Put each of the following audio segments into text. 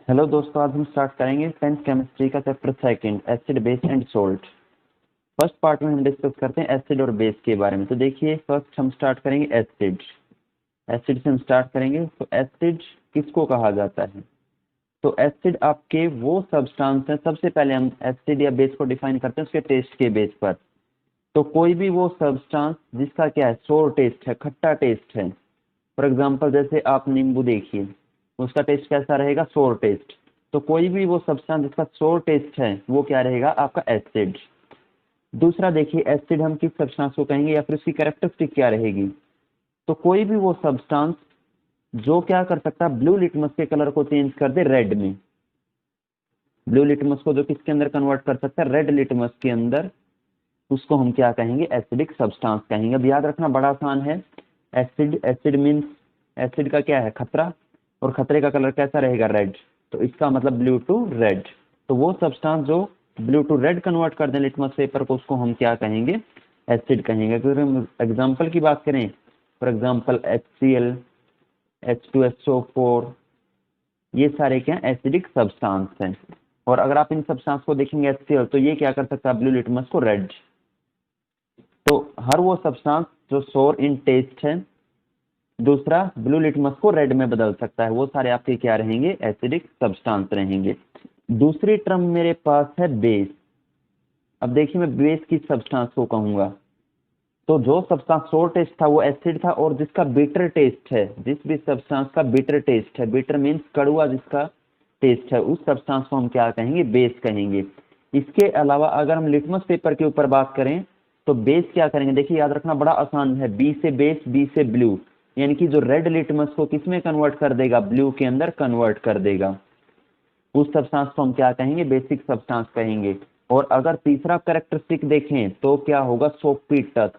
Hello दोस्तों, आज हम स्टार्ट करेंगे 10th केमिस्ट्री का chapter second acid base and salt. First part में हम डिस्कस करते हैं एसिड और बेस के बारे में। तो देखिए, फर्स्ट हम स्टार्ट करेंगे एसिड। एसिड से हम स्टार्ट करेंगे। तो एसिड किसको कहा जाता है? तो एसिड आपके वो सब्सटेंस है। सबसे पहले हम एसिड या बेस को डिफाइन करते हैं उसके टेस्ट के बेस पर। तो कोई भी वो सब्सटेंस जिसका क्या है, सोर टेस्ट है, खट्टा टेस्ट है। फॉर एग्जाम्पल जैसे आप नींबू देखिए, उसका टेस्ट कैसा रहेगा? सोर टेस्ट। तो कोई भी वो सब्सटेंस जिसका सोर टेस्ट है वो क्या रहेगा? आपका एसिड। दूसरा देखिए, एसिड हम किस सब्सटेंस को कहेंगे या फिर उसकी कैरेक्टरिस्टिक क्या रहेगी? तो कोई भी वो सब्सटेंस जो क्या कर सकता है, ब्लू लिटमस के कलर को चेंज कर दे रेड में। ब्लू लिटमस को जो किसके अंदर कन्वर्ट कर सकता है? रेड लिटमस के अंदर। उसको हम क्या कहेंगे? एसिडिक सब्सटेंस कहेंगे। अब याद रखना, बड़ा आसान है। एसिड, एसिड मीन्स एसिड का क्या है? खतरा। और खतरे का कलर कैसा रहेगा? रेड। तो इसका मतलब ब्लू टू रेड। तो वो सब्सटेंस जो ब्लू टू रेड कन्वर्ट कर दें लिटमस पेपर को, उसको हम क्या कहेंगे? एसिड कहेंगे। अगर हम एग्जाम्पल की बात करें, फॉर एग्जाम्पल HCl, H2SO4, ये सारे क्या एसिडिक सब्सटेंस हैं। और अगर आप इन सब्सटेंस को देखेंगे HCl, तो ये क्या कर सकता है? ब्लू लिटमस को रेड। तो हर वो सब्सटेंस जो सोर इन टेस्ट है, दूसरा ब्लू लिटमस को रेड में बदल सकता है, वो सारे आपके क्या रहेंगे? एसिडिक सब्सटेंस रहेंगे। दूसरी टर्म मेरे पास है बेस। अब देखिए, मैं बेस की सब्सटेंस को कहूंगा। तो जो सब्सटेंस सोर टेस्ट था वो एसिड था, और जिसका बिटर टेस्ट है, जिस भी सब्सटेंस का बिटर टेस्ट है, बिटर मीन्स कड़वा जिसका टेस्ट है, उस सब्सटेंस को हम क्या कहेंगे? बेस कहेंगे। इसके अलावा अगर हम लिटमस पेपर के ऊपर बात करें तो बेस क्या करेंगे? देखिए, याद रखना बड़ा आसान है। बी से बेस, बी से ब्लू, यानी कि जो रेड लिटमस को किस में कन्वर्ट कर देगा? ब्लू के अंदर कन्वर्ट कर देगा। उस सब्सटेंस को हम क्या कहेंगे? बेसिक सब्सटेंस कहेंगे। और अगर तीसरा कैरेक्टरिस्टिक देखें तो क्या होगा? सोपी टच।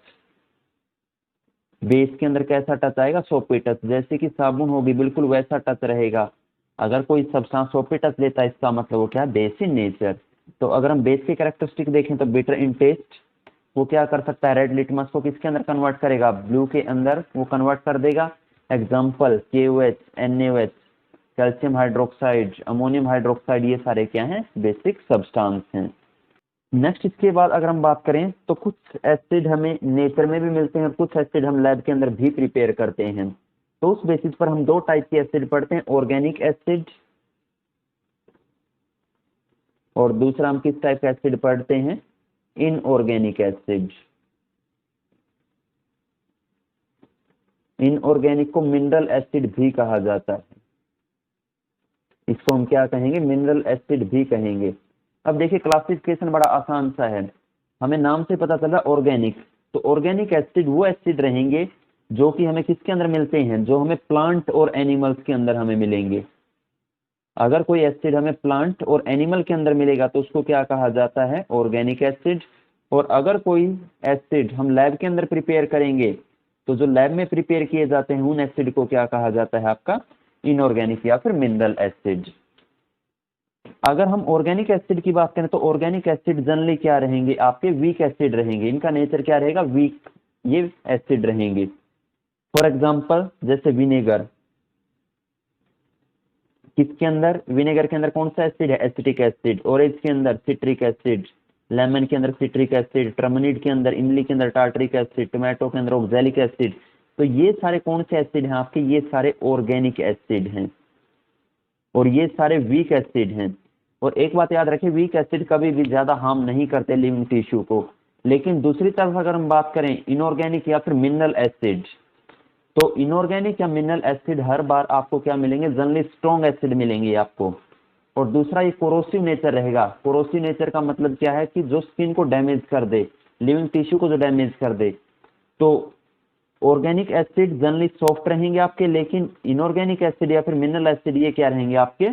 बेस के अंदर कैसा टच आएगा? सोपी टच। जैसे कि साबुन होगी, बिल्कुल वैसा टच रहेगा। अगर कोई सब्सटेंस सोपी टच लेता है, इसका मतलब वो क्या? Base in nature. तो अगर हम बेस के कैरेक्टरिस्टिक देखें तो बिटर इन टेस्ट, वो क्या कर सकता है? रेड लिटमस को किसके अंदर कन्वर्ट करेगा? ब्लू के अंदर वो कन्वर्ट कर देगा। Example KOH, NaOH, calcium hydroxide, ammonium hydroxide, ये सारे क्या हैं? बेसिक सब्सटेंस हैं। नेक्स्ट इसके बाद अगर हम बात करें तो कुछ एसिड हमें नेचर में भी मिलते हैं और कुछ एसिड हम लैब के अंदर भी प्रिपेयर करते हैं। तो उस बेसिस पर हम दो टाइप के एसिड पढ़ते हैं, ऑर्गेनिक एसिड, और दूसरा हम किस टाइप का एसिड पढ़ते हैं? Inorganic acid. इनऑर्गेनिक को मिनरल एसिड भी कहा जाता है। इसको हम क्या कहेंगे? मिनरल एसिड भी कहेंगे। अब देखिए, क्लासिफिकेशन बड़ा आसान सा है। हमें नाम से पता चल रहा है ऑर्गेनिक। तो ऑर्गेनिक एसिड वो एसिड रहेंगे जो कि हमें किसके अंदर मिलते हैं? जो हमें प्लांट और एनिमल्स के अंदर हमें मिलेंगे। अगर कोई एसिड हमें प्लांट और एनिमल के अंदर मिलेगा तो उसको क्या कहा जाता है? Organic acid. और अगर कोई एसिड हम लैब के अंदर प्रिपेयर करेंगे तो जो लैब में प्रिपेयर किए जाते हैं उन एसिड को क्या कहा जाता है? आपका इनऑर्गेनिक या फिर मिनरल एसिड। अगर हम ऑर्गेनिक एसिड की बात करें तो ऑर्गेनिक एसिड जनरली क्या रहेंगे? आपके वीक एसिड रहेंगे। इनका नेचर क्या रहेगा? वीक ये एसिड रहेंगे। फॉर एग्जांपल जैसे विनेगर, किसके अंदर? विनेगर के अंदर कौन सा एसिड है? Acetic acid. ऑरेंज के अंदर सिट्रिक एसिड, लेमन के अंदर सिट्रिक एसिड, टर्मरिक के अंदर, इमली के अंदर टार्टरिक एसिड, टोमेटो के अंदर ऑक्सैलिक एसिड। तो ये सारे कौन से एसिड हैं आपके? ये सारे ऑर्गेनिक एसिड हैं, और ये सारे वीक एसिड हैं। और एक बात याद रखें, वीक एसिड कभी भी ज्यादा हार्म नहीं करते लिविंग टिश्यू को। लेकिन दूसरी तरफ अगर हम बात करें इनऑर्गेनिक या फिर मिनरल एसिड, तो इनऑर्गेनिक या मिनरल एसिड हर बार आपको क्या मिलेंगे? जनरली स्ट्रॉन्ग एसिड मिलेंगे आपको। और दूसरा, ये कोरोसिव नेचर रहेगा। कोरोसिव नेचर का मतलब क्या है? कि जो स्किन को डैमेज कर दे, लिविंग टिश्यू को जो डैमेज कर दे। तो ऑर्गेनिक एसिड जनरली सॉफ्ट रहेंगे आपके, लेकिन इनऑर्गेनिक एसिड या फिर मिनरल एसिड ये क्या रहेंगे आपके?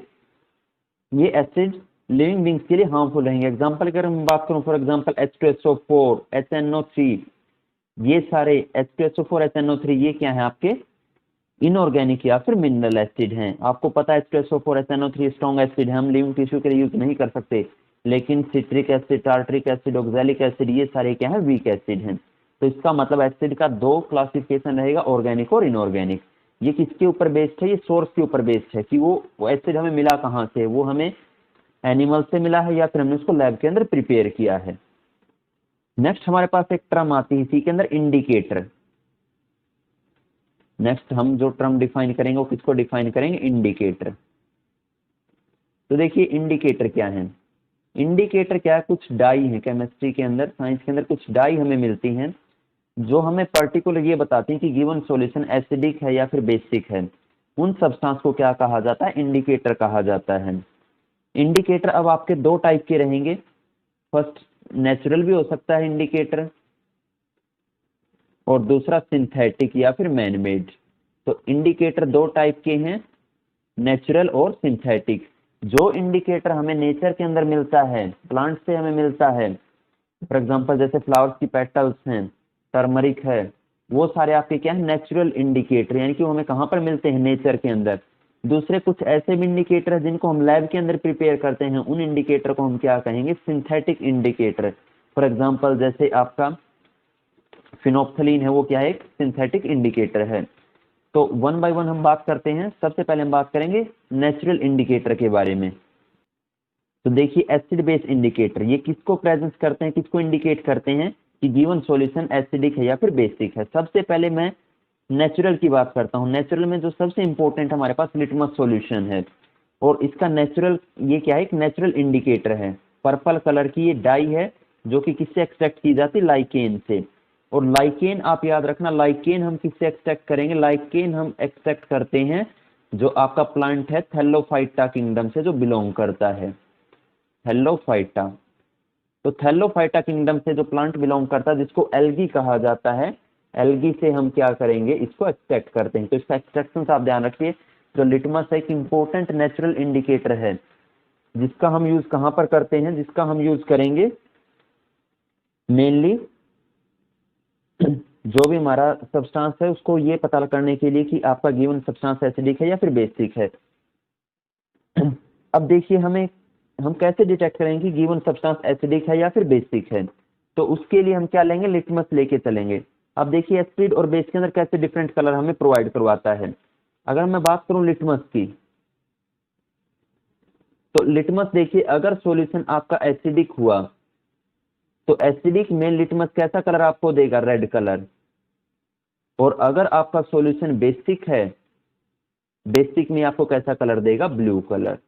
ये एसिड लिविंग बींग्स के लिए हार्मफुल रहेंगे। एग्जांपल अगर हम बात करूं, फॉर एग्जांपल H2SO4, HNO3, ये सारे H2SO4, HNO3 ये क्या है आपके? इनऑर्गेनिक या फिर मिनरल एसिड हैं। आपको पता है H2SO4, HNO3 स्ट्रॉन्ग एसिड है, हम लिविंग टिश्यू के लिए यूज नहीं कर सकते। लेकिन citric acid, tartaric acid, oxalic acid, ये सारे क्या है? वीक एसिड हैं। तो इसका मतलब एसिड का दो क्लासिफिकेशन रहेगा, ऑर्गेनिक और इनऑर्गेनिक। ये किसके ऊपर बेस्ड है, ये सोर्स के ऊपर बेस्ड है कि वो एसिड हमें मिला कहाँ से, वो हमें एनिमल से मिला है या फिर हमने उसको लैब के अंदर प्रिपेयर किया है। नेक्स्ट हमारे पास एक टर्म आती है इसी के अंदर, इंडिकेटर। नेक्स्ट हम जो टर्म डिफाइन करेंगे वो किसको डिफाइन करेंगे, इंडिकेटर। तो देखिए इंडिकेटर क्या है, इंडिकेटर क्या है, कुछ डाई है केमिस्ट्री के अंदर, साइंस के अंदर कुछ डाई हमें मिलती हैं जो हमें पर्टिकुलर ये बताती हैं कि गिवन सॉल्यूशन एसिडिक है या फिर बेसिक है। उन सब्सटेंस को क्या कहा जाता है, इंडिकेटर कहा जाता है। इंडिकेटर अब आपके दो टाइप के रहेंगे, फर्स्ट नेचुरल भी हो सकता है इंडिकेटर, और दूसरा सिंथेटिक या फिर मैन मेड। तो इंडिकेटर दो टाइप के हैं, नेचुरल और सिंथेटिक। जो इंडिकेटर हमें नेचर के अंदर मिलता है, प्लांट से हमें मिलता है, फॉर एग्जांपल जैसे फ्लावर्स की पेटल्स हैं, टर्मरिक है, वो सारे आपके क्या है, नेचुरल इंडिकेटर, यानी कि वो हमें कहाँ पर मिलते हैं, नेचर के अंदर। दूसरे कुछ ऐसे भी इंडिकेटर है जिनको हम लैब के अंदर प्रिपेयर करते हैं, उन इंडिकेटर को हम क्या कहेंगे, सिंथेटिक इंडिकेटर। फॉर एग्जांपल जैसे आपका फिनोप्थलीन है, वो क्या है, एक सिंथेटिक इंडिकेटर है। तो वन बाय वन हम बात करते हैं। सबसे पहले हम बात करेंगे नेचुरल इंडिकेटर के बारे में। तो देखिए एसिड बेस इंडिकेटर, ये किसको प्रेजेंट करते हैं, किसको इंडिकेट करते हैं कि गिवन सॉल्यूशन एसिडिक है या फिर बेसिक है। सबसे पहले मैं नेचुरल की बात करता हूँ। नेचुरल में जो सबसे इंपॉर्टेंट हमारे पास लिटमस सॉल्यूशन है, और इसका नेचुरल ये क्या है, एक नेचुरल इंडिकेटर है। पर्पल कलर की ये डाई है जो कि किससे एक्सट्रैक्ट की जाती है, लाइकेन से। और लाइकेन आप याद रखना, लाइकेन हम किससे एक्सट्रैक्ट करेंगे, लाइकेन हम एक्सट्रैक्ट करते हैं जो आपका प्लांट है थैलोफाइटा किंगडम से जो बिलोंग करता है, थैलोफाइटा। तो थैलोफाइटा किंगडम से जो प्लांट बिलोंग करता है, जिसको एल्गी कहा जाता है, एल्गी से हम क्या करेंगे, इसको एक्सट्रैक्ट करते हैं। तो इसका एक्सट्रैक्शन आप ध्यान रखिए। जो लिटमस एक इंपॉर्टेंट नेचुरल इंडिकेटर है जिसका हम यूज कहाँ पर करते हैं, जिसका हम यूज करेंगे मेनली जो भी हमारा सब्सटेंस है उसको ये पता करने के लिए कि आपका गिवन सब्सटेंस एसिडिक है या फिर बेसिक है। अब देखिए हम कैसे डिटेक्ट करेंगे कि गिवन सब्सटेंस एसिडिक है या फिर बेसिक है। तो उसके लिए हम क्या लेंगे, लिटमस लेके चलेंगे। अब देखिए एसिड और बेस के अंदर कैसे डिफरेंट कलर हमें प्रोवाइड करवाता है। अगर मैं बात करूं लिटमस की, तो लिटमस देखिए अगर सॉल्यूशन आपका एसिडिक हुआ तो एसिडिक में लिटमस कैसा कलर आपको देगा, रेड कलर। और अगर आपका सॉल्यूशन बेसिक है, बेसिक में आपको कैसा कलर देगा, ब्लू कलर।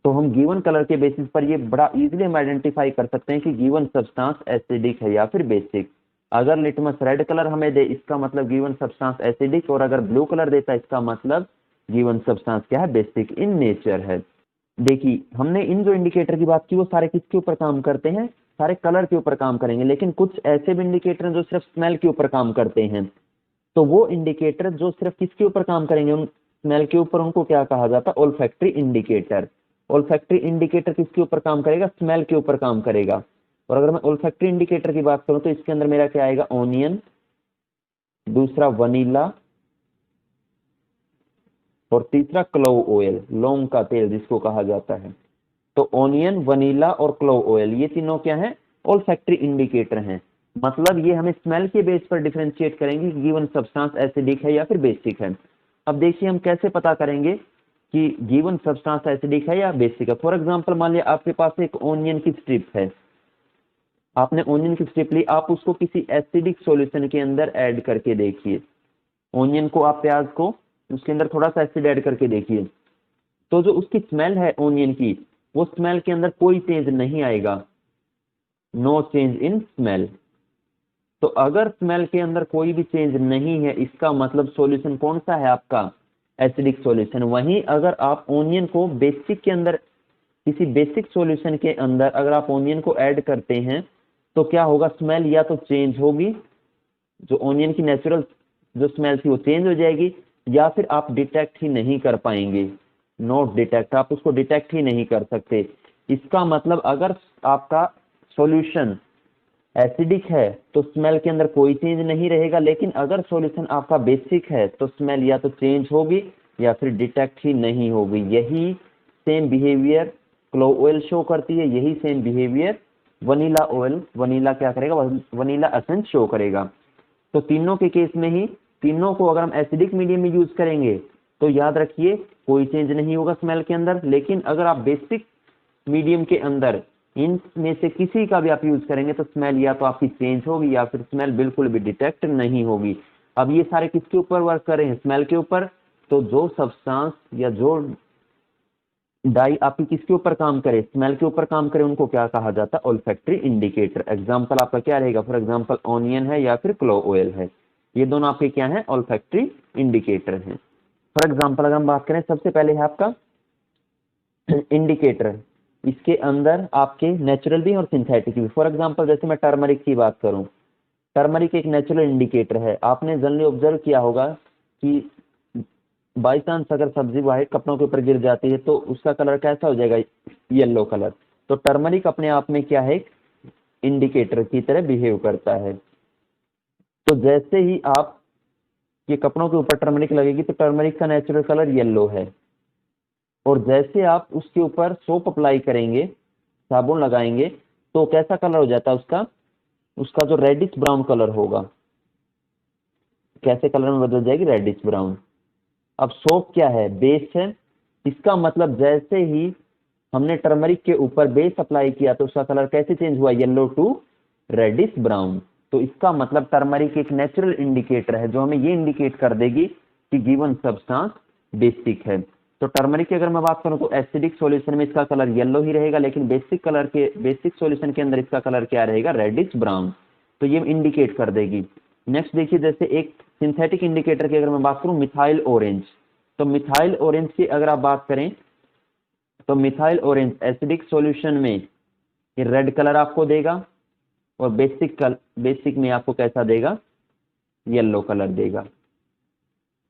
तो हम गिवन कलर के बेसिस पर ये बड़ा इजीली हम आइडेंटिफाई कर सकते हैं कि गिवन सब्सटेंस एसिडिक है या फिर बेसिक। अगर लिटमस रेड कलर हमें दे इसका मतलब गिवन सब्सटेंस एसिडिक, और अगर ब्लू कलर देता है इसका मतलब गिवन सब्सटेंस क्या है, बेसिक इन नेचर है। देखिए हमने इन जो इंडिकेटर की बात की वो सारे किसके ऊपर काम करते हैं, सारे कलर के ऊपर काम करेंगे। लेकिन कुछ ऐसे भी इंडिकेटर हैं जो सिर्फ स्मेल के ऊपर काम करते हैं। तो वो इंडिकेटर जो सिर्फ किसके ऊपर काम करेंगे, उन स्मेल के ऊपर, उनको क्या कहा जाता है, ओल्फैक्टरी इंडिकेटर। ओल्फैक्टरी इंडिकेटर किसके ऊपर काम करेगा, स्मेल के ऊपर काम करेगा। और अगर मैं ओल्फैक्टरी इंडिकेटर की बात करूं तो इसके अंदर मेरा क्या आएगा, ऑनियन, दूसरा वनीला, और तीसरा क्लोव ऑयल, लौंग का तेल जिसको कहा जाता है। तो ऑनियन, वनीला और क्लोव ऑयल ये तीनों क्या है, ओल्फैक्टरी इंडिकेटर हैं। मतलब ये हमें स्मेल के बेस पर डिफरेंशिएट करेंगे कि गिवन सब्सटेंस एसिडिक है या फिर बेसिक है। अब देखिए हम कैसे पता करेंगे कि गिवन सब्सटेंस एसिडिक है या बेसिक है। फॉर एग्जांपल मान लिया आपके पास एक ऑनियन की स्ट्रिप है, आपने ऑनियन की स्ट्रिप ली, आप उसको किसी एसिडिक सॉल्यूशन के अंदर ऐड करके देखिए। ऑनियन को, आप प्याज को, उसके अंदर थोड़ा सा एसिड ऐड करके देखिए, तो जो उसकी स्मेल है ऑनियन की, वो स्मेल के अंदर कोई चेंज नहीं आएगा, नो चेंज इन स्मेल। तो अगर स्मेल के अंदर कोई भी चेंज नहीं है, इसका मतलब सॉल्यूशन कौन सा है आपका, एसिडिक सॉल्यूशन। वहीं अगर आप ऑनियन को बेसिक के अंदर, किसी बेसिक सॉल्यूशन के अंदर अगर आप ऑनियन को ऐड करते हैं तो क्या होगा, स्मेल या तो चेंज होगी, जो ऑनियन की नेचुरल जो स्मेल थी वो चेंज हो जाएगी, या फिर आप डिटेक्ट ही नहीं कर पाएंगे, नॉट डिटेक्ट, आप उसको डिटेक्ट ही नहीं कर सकते। इसका मतलब अगर आपका सॉल्यूशन एसिडिक है तो स्मेल के अंदर कोई चेंज नहीं रहेगा, लेकिन अगर सॉल्यूशन आपका बेसिक है तो स्मेल या तो चेंज होगी या फिर डिटेक्ट ही नहीं होगी। यही same behaviour clove oil show करती है, यही same behaviour vanilla oil, vanilla क्या करेगा, वनीला एसेंस शो करेगा। तो तीनों के केस में ही तीनों को अगर हम एसिडिक मीडियम में यूज करेंगे तो याद रखिए कोई चेंज नहीं होगा स्मेल के अंदर, लेकिन अगर आप बेसिक मीडियम के अंदर इनमें से किसी का भी आप यूज करेंगे तो स्मेल या तो आपकी चेंज होगी या फिर स्मेल बिल्कुल भी डिटेक्ट नहीं होगी। अब ये सारे किसके ऊपर वर्क कर रहे हैं? स्मेल के ऊपर। तो जो सब्सटेंस या जो डाई आपकी किसके ऊपर काम करे? स्मेल के ऊपर काम करे, उनको क्या कहा जाता है? Olfactory indicator. एग्जांपल आपका क्या रहेगा? फॉर एग्जांपल ऑनियन है या फिर क्लोव ऑयल है, ये दोनों आपके क्या है? ओल्फैक्टरी इंडिकेटर हैं। फॉर एग्जांपल अगर हम बात करें, सबसे पहले है आपका इंडिकेटर, इसके अंदर आपके नेचुरल भी और सिंथेटिक भी। फॉर एग्जांपल जैसे मैं टर्मरिक की बात करूं, टर्मरिक एक नेचुरल इंडिकेटर है। आपने जनरली ऑब्जर्व किया होगा कि बाई चांस अगर सब्जी व्हाइट कपड़ों के ऊपर गिर जाती है तो उसका कलर कैसा हो जाएगा? Yellow colour. तो टर्मरिक अपने आप में क्या है? इंडिकेटर की तरह बिहेव करता है। तो जैसे ही आप ये कपड़ों के ऊपर टर्मरिक लगेगी तो टर्मरिक का नेचुरल कलर येलो है, और जैसे आप उसके ऊपर सोप अप्लाई करेंगे, साबुन लगाएंगे, तो कैसा कलर हो जाता है उसका? उसका जो रेडिश ब्राउन कलर होगा, कैसे कलर में बदल जाएगी? Reddish brown. अब सोप क्या है? बेस है। इसका मतलब जैसे ही हमने टर्मरिक के ऊपर बेस अप्लाई किया तो उसका कलर कैसे चेंज हुआ? Yellow to reddish brown. तो इसका मतलब टर्मरिक एक नेचुरल इंडिकेटर है जो हमें ये इंडिकेट कर देगी कि गिवन सब्सटेंस बेसिक है। तो टर्मरिक की अगर मैं बात करूं तो एसिडिक सॉल्यूशन में इसका कलर येलो ही रहेगा, लेकिन बेसिक सॉल्यूशन के अंदर इसका कलर क्या रहेगा? Reddish brown. तो ये इंडिकेट कर देगी। नेक्स्ट देखिए, जैसे एक सिंथेटिक इंडिकेटर की अगर मैं बात करूं, मिथाइल ऑरेंज। तो मिथाइल ऑरेंज की अगर आप बात करें तो मिथाइल ऑरेंज एसिडिक सॉल्यूशन में ये रेड कलर आपको देगा, और बेसिक में आपको कैसा देगा? येलो कलर देगा।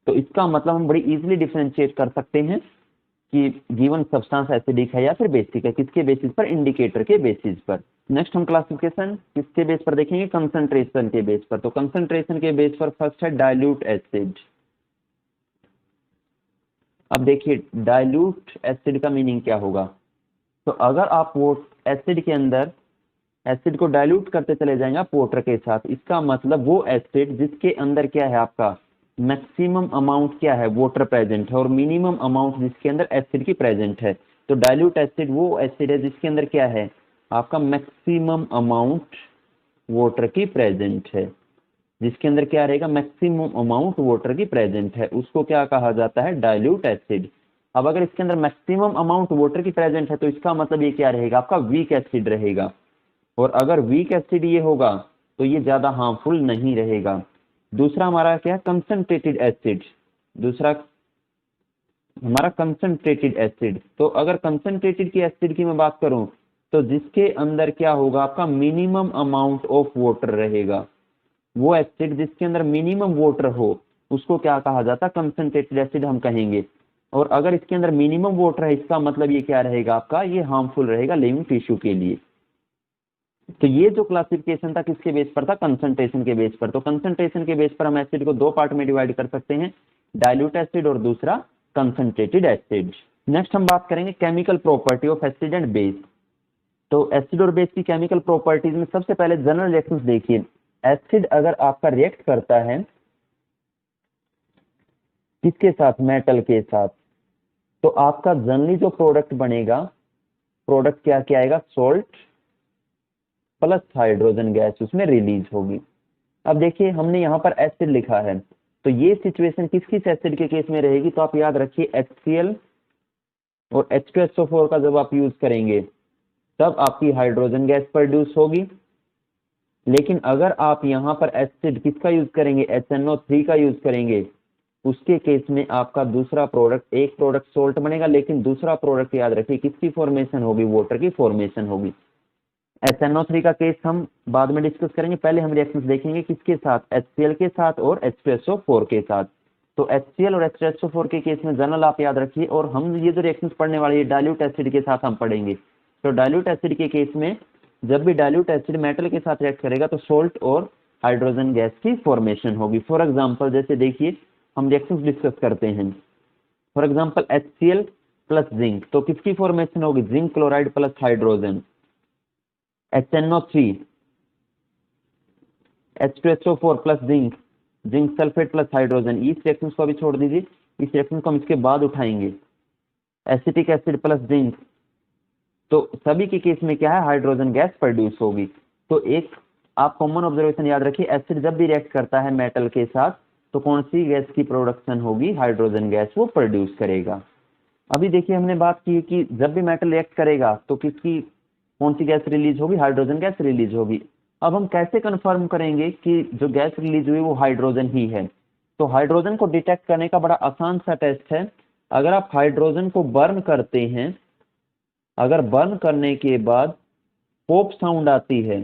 तो इसका मतलब हम बड़ी इजीली डिफरेंशिएट कर सकते हैं कि गिवन सब्सटेंस एसिडिक है या फिर बेसिक है। किसके बेसिस पर? इंडिकेटर के बेसिस पर। नेक्स्ट हम क्लासिफिकेशन किसके बेस पर देखेंगे? कंसंट्रेशन के बेस पर। तो कंसंट्रेशन के बेस पर फर्स्ट है डाइल्यूट एसिड। अब देखिए डाइल्यूट एसिड का मीनिंग क्या होगा? तो अगर आप वो एसिड के अंदर एसिड को डाइल्यूट करते चले जाएंगे आप वाटर के साथ, इसका मतलब वो एसिड जिसके अंदर क्या है? आपका मैक्सिमम अमाउंट क्या है? वाटर प्रेजेंट है, और मिनिमम अमाउंट जिसके अंदर एसिड की प्रेजेंट है। तो डाइल्यूट एसिड वो एसिड है जिसके अंदर क्या है? आपका मैक्सिमम अमाउंट वाटर की प्रेजेंट है। जिसके अंदर क्या रहेगा? मैक्सिमम अमाउंट वाटर की प्रेजेंट है, उसको क्या कहा जाता है? Dilute acid. अब अगर इसके अंदर मैक्सिमम अमाउंट वाटर की प्रेजेंट है तो इसका मतलब ये क्या रहेगा? आपका वीक एसिड रहेगा। और अगर वीक एसिड ये होगा तो ये ज्यादा हार्मफुल नहीं रहेगा। दूसरा हमारा क्या? Concentrated acid. दूसरा हमारा कंसंट्रेटेड एसिड। तो अगर कंसंट्रेटेड की एसिड की मैं बात करूं तो जिसके अंदर क्या होगा? आपका मिनिमम अमाउंट ऑफ वाटर रहेगा। वो एसिड जिसके अंदर मिनिमम वाटर हो उसको क्या कहा जाता है? कंसंट्रेटेड एसिड हम कहेंगे। और अगर इसके अंदर मिनिमम वाटर है, इसका मतलब ये क्या रहेगा? आपका ये हार्मफुल रहेगा लिविंग टिश्यू के लिए। तो ये जो क्लासिफिकेशन था किसके बेस पर था? कंसंट्रेशन के बेस पर। तो कंसंट्रेशन के बेस पर हम एसिड को दो पार्ट में डिवाइड कर सकते हैं, डाइल्यूट एसिड और दूसरा कंसंट्रेटेड एसिड। नेक्स्ट हम बात करेंगे chemical property of acid and base. तो एसिड और बेस की केमिकल प्रॉपर्टीज में सबसे पहले जनरल रिएक्शंस देखिए। एसिड अगर आपका रिएक्ट करता है किसके साथ? मेटल के साथ, तो आपका जनरली जो प्रोडक्ट बनेगा, प्रोडक्ट क्या क्या आएगा? सॉल्ट प्लस हाइड्रोजन गैस उसमें रिलीज होगी। अब देखिए हमने यहाँ पर एसिड लिखा है, तो ये सिचुएशन किस किस एसिड के केस में रहेगी? तो आप याद रखिए HCl और H2SO4 का जब आप यूज करेंगे तब आपकी हाइड्रोजन गैस प्रोड्यूस होगी। लेकिन अगर आप यहाँ पर एसिड किसका यूज करेंगे? HNO3 का यूज करेंगे, उसके केस में आपका दूसरा प्रोडक्ट, एक प्रोडक्ट सोल्ट बनेगा लेकिन दूसरा प्रोडक्ट याद रखिए किसकी फॉर्मेशन होगी? वाटर की फॉर्मेशन होगी। SNO3 का केस हम बाद में डिस्कस करेंगे, पहले हम रिएक्शंस देखेंगे किसके साथ? HCl के साथ और H2SO4 के साथ। तो HCl और H2SO4 के केस में जनरल आप याद रखिए, और हम ये जो रिएक्शंस पढ़ने वाले हैं डाइल्यूट एसिड के साथ हम पढ़ेंगे। तो डाइल्यूट एसिड के केस में जब भी डाइल्यूट एसिड मेटल के साथ रिएक्ट करेगा तो सोल्ट और हाइड्रोजन गैस की फॉर्मेशन होगी। फॉर एग्जाम्पल जैसे देखिए हम रिएक्शंस डिस्कस करते हैं। For example HCl plus zinc, तो किसकी फॉर्मेशन होगी? Zinc chloride plus hydrogen. HNO3 H2SO4 plus zinc, zinc sulphate plus hydrogen, इस रिएक्शन को अभी छोड़ दीजिए, इस रिएक्शन को हम इसके बाद उठाएंगे। एसिटिक एसिड प्लस जिंक, तो सभी के केस में क्या है, हाइड्रोजन गैस प्रोड्यूस होगी। तो एक आप कॉमन ऑब्जर्वेशन याद रखिए, एसिड जब भी रिएक्ट करता है मेटल के साथ तो कौन सी गैस की प्रोडक्शन होगी, हाइड्रोजन गैस वो प्रोड्यूस करेगा। अभी देखिए हमने बात की कि जब भी मेटल रिएक्ट करेगा तो किसकी कौन सी गैस रिलीज होगी, हाइड्रोजन गैस रिलीज होगी। अब हम कैसे कंफर्म करेंगे कि जो गैस रिलीज हुई वो हाइड्रोजन ही है। तो हाइड्रोजन को डिटेक्ट करने का बड़ा आसान सा टेस्ट है। अगर आप हाइड्रोजन को बर्न करते हैं, अगर बर्न करने के बाद पॉप साउंड आती है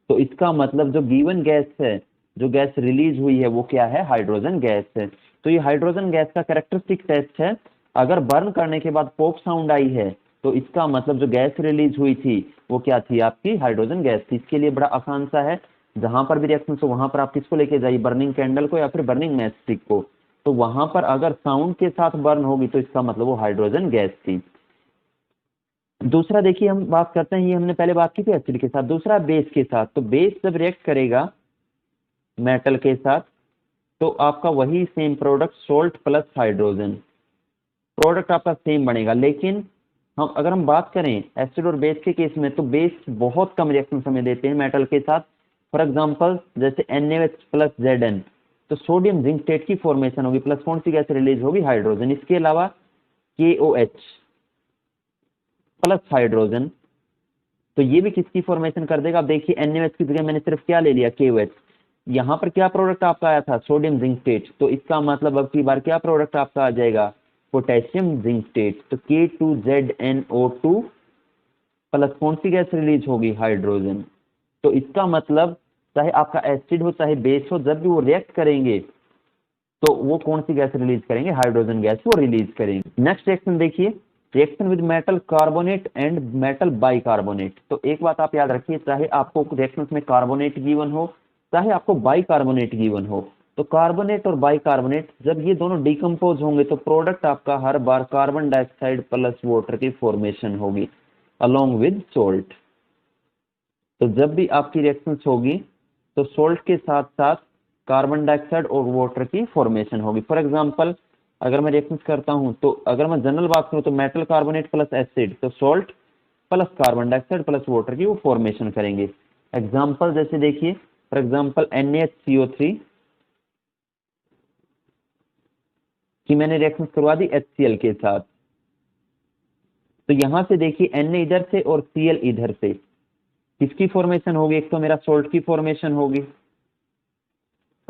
तो इसका मतलब जो गिवन गैस है, जो गैस रिलीज हुई है वो क्या है, हाइड्रोजन गैस है। तो ये हाइड्रोजन गैस का कैरेक्टरिस्टिक टेस्ट है। अगर बर्न करने के बाद पॉप साउंड आई है तो इसका मतलब जो गैस रिलीज हुई थी वो क्या थी, आपकी हाइड्रोजन गैस थी। इसके लिए बड़ा आसान सा है, जहां पर भी रिएक्शन हो वहां पर आप किसको लेके जाइए, बर्निंग कैंडल को या फिर बर्निंग मैच स्टिक को। तो वहां पर अगर साउंड के साथ बर्न होगी तो इसका मतलब वो हाइड्रोजन गैस थी। दूसरा देखिए हम बात करते हैं, ये हमने पहले बात की थी एसिड के साथ, दूसरा बेस के साथ। तो बेस जब रिएक्ट करेगा मेटल के साथ तो आपका वही same product salt plus hydrogen, product आपका सेम बनेगा। लेकिन अगर हम बात करें एसिड और बेस के केस में तो बेस बहुत कम रिएक्शन समय देते हैं मेटल के साथ। फॉर एग्जांपल जैसे NaOH प्लस Zn, तो सोडियम जिंकटेट की फॉर्मेशन होगी, प्लस कौन सी गैस रिलीज होगी, हाइड्रोजन। इसके अलावा KOH प्लस हाइड्रोजन, तो ये भी किसकी फॉर्मेशन कर देगा। आप देखिए NaOH की जगह मैंने सिर्फ क्या ले लिया, KOH। यहाँ पर क्या प्रोडक्ट आपका आया था, सोडियम जिंकटेट, तो इसका मतलब अब की बार क्या प्रोडक्ट आपका आ जाएगा, पोटेशियम जिंकटेट। तो K2ZnO2 प्लस कौन सी गैस रिलीज होगी, हाइड्रोजन। तो इसका मतलब चाहे आपका एसिड हो चाहे बेस हो, जब भी वो रिएक्ट करेंगे तो वो कौन सी गैस रिलीज करेंगे, हाइड्रोजन गैस वो रिलीज करेंगे। नेक्स्ट रिएक्शन देखिए, reaction with metal carbonate and metal bicarbonate. तो एक बात आप याद रखिए, चाहे आपको रिएक्शन में कार्बोनेट गिवन हो चाहे आपको बाइकार्बोनेट गिवन हो, तो कार्बोनेट और बाइकार्बोनेट जब ये दोनों डिकम्पोज होंगे तो प्रोडक्ट आपका हर बार कार्बन डाइऑक्साइड प्लस वाटर की फॉर्मेशन होगी अलोंग विद सोल्ट। तो जब भी आपकी रिएक्शंस होगी तो सोल्ट के साथ साथ कार्बन डाइऑक्साइड और वाटर की फॉर्मेशन होगी। फॉर एग्जांपल अगर मैं रिएक्शंस करता हूं तो अगर मैं जनरल बात करूं तो मेटल कार्बोनेट प्लस एसिड, तो salt plus carbon dioxide plus water की वो फॉर्मेशन करेंगे। एग्जांपल जैसे देखिए, फॉर एग्जांपल NaHCO3 की मैंने रिएक्शंस करवा दी HCl के साथ, तो यहां से देखिए Na इधर से और Cl इधर से, किसकी फॉर्मेशन होगी, एक तो मेरा सोल्ट की फॉर्मेशन होगी,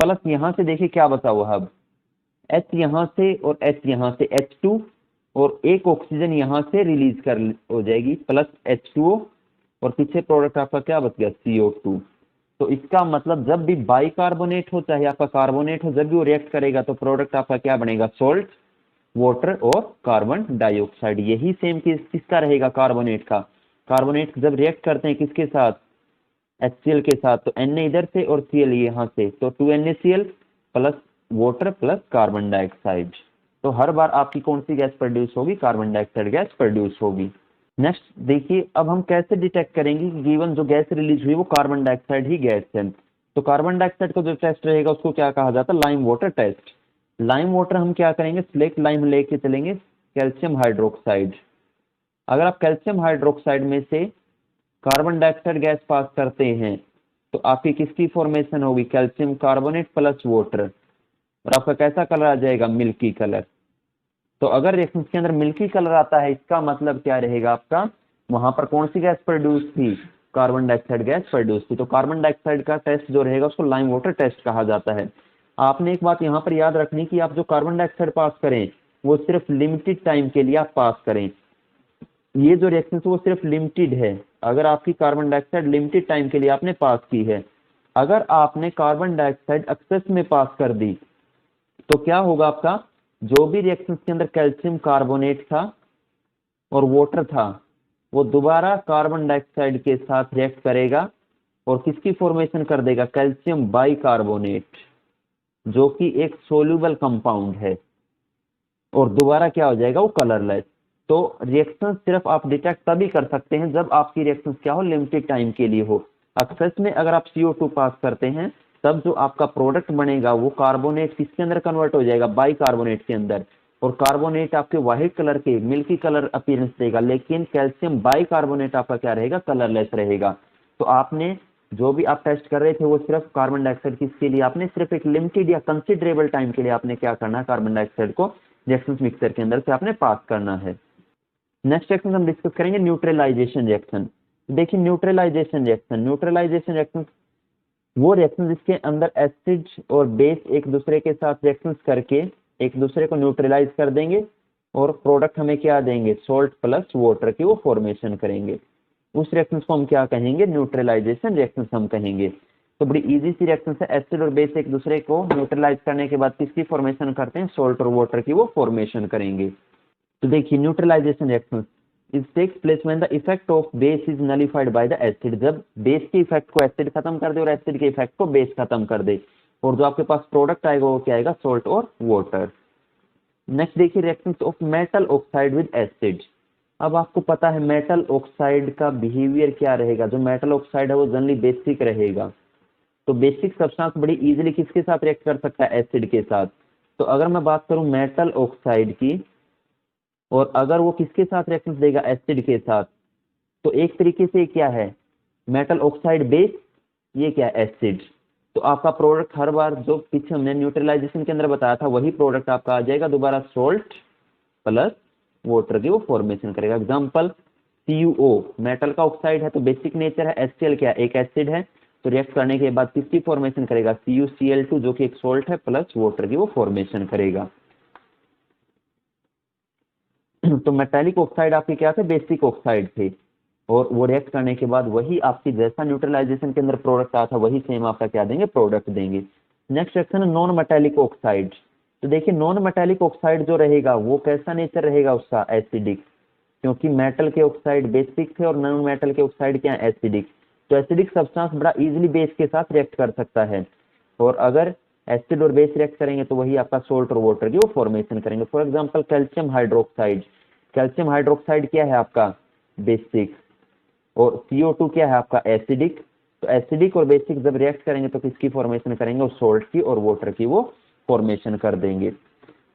प्लस यहां से देखिए क्या बचा हुआ, अब H यहां से और H यहां से H2 और एक ऑक्सीजन यहां से रिलीज कर हो जाएगी प्लस H2O, और पीछे प्रोडक्ट आपका क्या बच गया, CO2। तो इसका मतलब जब भी बाइकार्बोनेट हो चाहे आपका कार्बोनेट हो, जब भी वो रिएक्ट करेगा तो प्रोडक्ट आपका क्या बनेगा, सोल्ट, वाटर और कार्बन डाइऑक्साइड। यही सेम किसका रहेगा, कार्बोनेट का। कार्बोनेट जब रिएक्ट करते हैं किसके साथ, HCl के साथ, तो Na इधर से और Cl यहाँ से, तो 2NaCl plus water plus carbon dioxide. तो हर बार आपकी कौन सी गैस प्रोड्यूस होगी, कार्बन डाइऑक्साइड गैस प्रोड्यूस होगी। नेक्स्ट देखिए, अब हम कैसे डिटेक्ट करेंगे कि गिवन जो गैस रिलीज हुई वो कार्बन डाइऑक्साइड ही गैस है। तो कार्बन डाइऑक्साइड का जो टेस्ट रहेगा उसको क्या कहा जाता है, lime water test. Lime water हम क्या करेंगे, स्लेक्ट लाइम लेके चलेंगे कैल्शियम हाइड्रोक्साइड। अगर आप कैल्शियम हाइड्रोक्साइड में से कार्बन डाइऑक्साइड गैस पास करते हैं तो आपकी किसकी फॉर्मेशन होगी, कैल्शियम कार्बोनेट प्लस वाटर, और आपका कैसा कलर आ जाएगा, मिल्की कलर। तो अगर रिएक्शन के अंदर मिल्की कलर आता है इसका मतलब क्या रहेगा आपका, वहां पर कौन सी गैस प्रोड्यूस थी, कार्बन डाइऑक्साइड गैस प्रोड्यूस थी। तो कार्बन डाइऑक्साइड का टेस्ट जो रहेगा उसको लाइम वाटर टेस्ट कहा जाता है। आपने एक बात यहाँ पर याद रखनी कि आप जो कार्बन डाइऑक्साइड पास करें वो सिर्फ लिमिटेड टाइम के लिए आप पास करें। ये जो रिएक्शन वो सिर्फ लिमिटेड है। अगर आपकी कार्बन डाइऑक्साइड लिमिटेड टाइम के लिए आपने पास की है, अगर आपने कार्बन डाइऑक्साइड एक्सेस में पास कर दी तो क्या होगा, आपका जो भी रिएक्शन के अंदर कैल्शियम कार्बोनेट था और वाटर था वो दोबारा कार्बन डाइऑक्साइड के साथ रिएक्ट करेगा और किसकी फॉर्मेशन कर देगा, कैल्शियम बाइकार्बोनेट, जो कि एक सोल्यूबल कंपाउंड है, और दोबारा क्या हो जाएगा, वो कलरलेस। तो रिएक्शन सिर्फ आप डिटेक्ट तभी कर सकते हैं जब आपकी रिएक्शन क्या हो, लिमिटेड टाइम के लिए हो। एक्सेस में अगर आप CO2 पास करते हैं तब जो आपका प्रोडक्ट बनेगा वो कार्बोनेट किसके अंदर कन्वर्ट हो जाएगा, बाइकार्बोनेट के अंदर। और कार्बोनेट आपके व्हाइट कलर के मिल्की कलर अपीयरेंस देगा, लेकिन कैल्शियम बाइकार्बोनेट आपका क्या रहेगा, कलरलेस रहेगा। तो आपने जो भी आप टेस्ट कर रहे थे वो सिर्फ कार्बन डाइऑक्साइड किसके लिए, आपने सिर्फ एक लिमिटेड या कंसिडरेबल टाइम के लिए आपने क्या करना है, कार्बन डाइऑक्साइड को रिएक्शन मिक्सर के अंदर से आपने पास करना है। नेक्स्ट रिएक्शन हम डिस्कस करेंगे न्यूट्रलाइजेशन रिएक्शन। देखिए न्यूट्रलाइजेशन रिएक्शन वो रिएक्शन जिसके अंदर एसिड और बेस एक दूसरे के साथ रिएक्शन करके एक दूसरे को न्यूट्रलाइज कर देंगे और प्रोडक्ट हमें क्या देंगे, सोल्ट प्लस वाटर की वो फॉर्मेशन करेंगे। उस रिएक्शन को हम क्या कहेंगे, न्यूट्रलाइजेशन रिएक्शन हम कहेंगे। तो बड़ी इजी सी रिएक्शन है, एसिड और बेस एक दूसरे को न्यूट्रलाइज करने के बाद किसकी फॉर्मेशन करते हैं, सोल्ट और वाटर की वो फॉर्मेशन करेंगे। तो देखिए neutralisation reaction it takes place when the effect of base is nullified by the acid. जब बेस के इफेक्ट को एसिड खत्म कर दे और एसिड के इफेक्ट को बेस खत्म कर दे, और जो आपके पास प्रोडक्ट आएगा वो क्या आएगा, सोल्ट और वाटर। नेक्स्ट देखिए reactions of metal oxide with acid. अब आपको पता है मेटल ऑक्साइड का बिहेवियर क्या रहेगा, जो मेटल ऑक्साइड है वो जनरली बेसिक रहेगा। तो बेसिक सब्सटेंस बड़ी इजीली किसके साथ रिएक्ट कर सकता है, एसिड के साथ। तो अगर मैं बात करूं मेटल ऑक्साइड की, और अगर वो किसके साथ रिएक्शन देगा, एसिड के साथ, तो एक तरीके से क्या है, मेटल ऑक्साइड बेस, ये क्या है, एसिड। तो आपका प्रोडक्ट हर बार जो पीछे हमने न्यूट्रलाइजेशन के अंदर बताया था वही प्रोडक्ट आपका आ जाएगा दोबारा, सोल्ट प्लस वाटर की वो फॉर्मेशन करेगा। एग्जांपल CuO मेटल का ऑक्साइड है तो बेसिक नेचर है, HCl क्या एक एसिड है, तो रिएक्ट करने के बाद किसकी फॉर्मेशन करेगा, CuCl2 जो कि एक सोल्ट है प्लस वाटर की वो फॉर्मेशन करेगा। तो मेटालिक ऑक्साइड आपके क्या थे, बेसिक ऑक्साइड थे, और वो रिएक्ट करने के बाद वही आपकी जैसा न्यूट्रलाइजेशन के अंदर प्रोडक्ट आता था वही सेम आपका क्या देंगे, प्रोडक्ट देंगे। नेक्स्ट सेक्शन है नॉन मेटालिक ऑक्साइड। तो देखिए नॉन मेटालिक ऑक्साइड जो रहेगा वो कैसा नेचर रहेगा उसका, एसिडिक, क्योंकि मेटल के ऑक्साइड बेसिक थे और नॉन मेटल के ऑक्साइड क्या है, एसिडिक। तो एसिडिक सब्सटेंस बड़ा इजीली बेस के साथ रिएक्ट कर सकता है, और अगर एसिड और बेस रिएक्ट करेंगे तो वही आपका सोल्ट और वाटर की वो फॉर्मेशन करेंगे। For example calcium hydroxide, calcium hydroxide क्या है आपका, बेसिक, और CO2 क्या है आपका, एसिडिक। तो एसिडिक और बेसिक जब रिएक्ट करेंगे तो किसकी फॉर्मेशन करेंगे, और सोल्ट की और वाटर की वो फॉर्मेशन कर देंगे।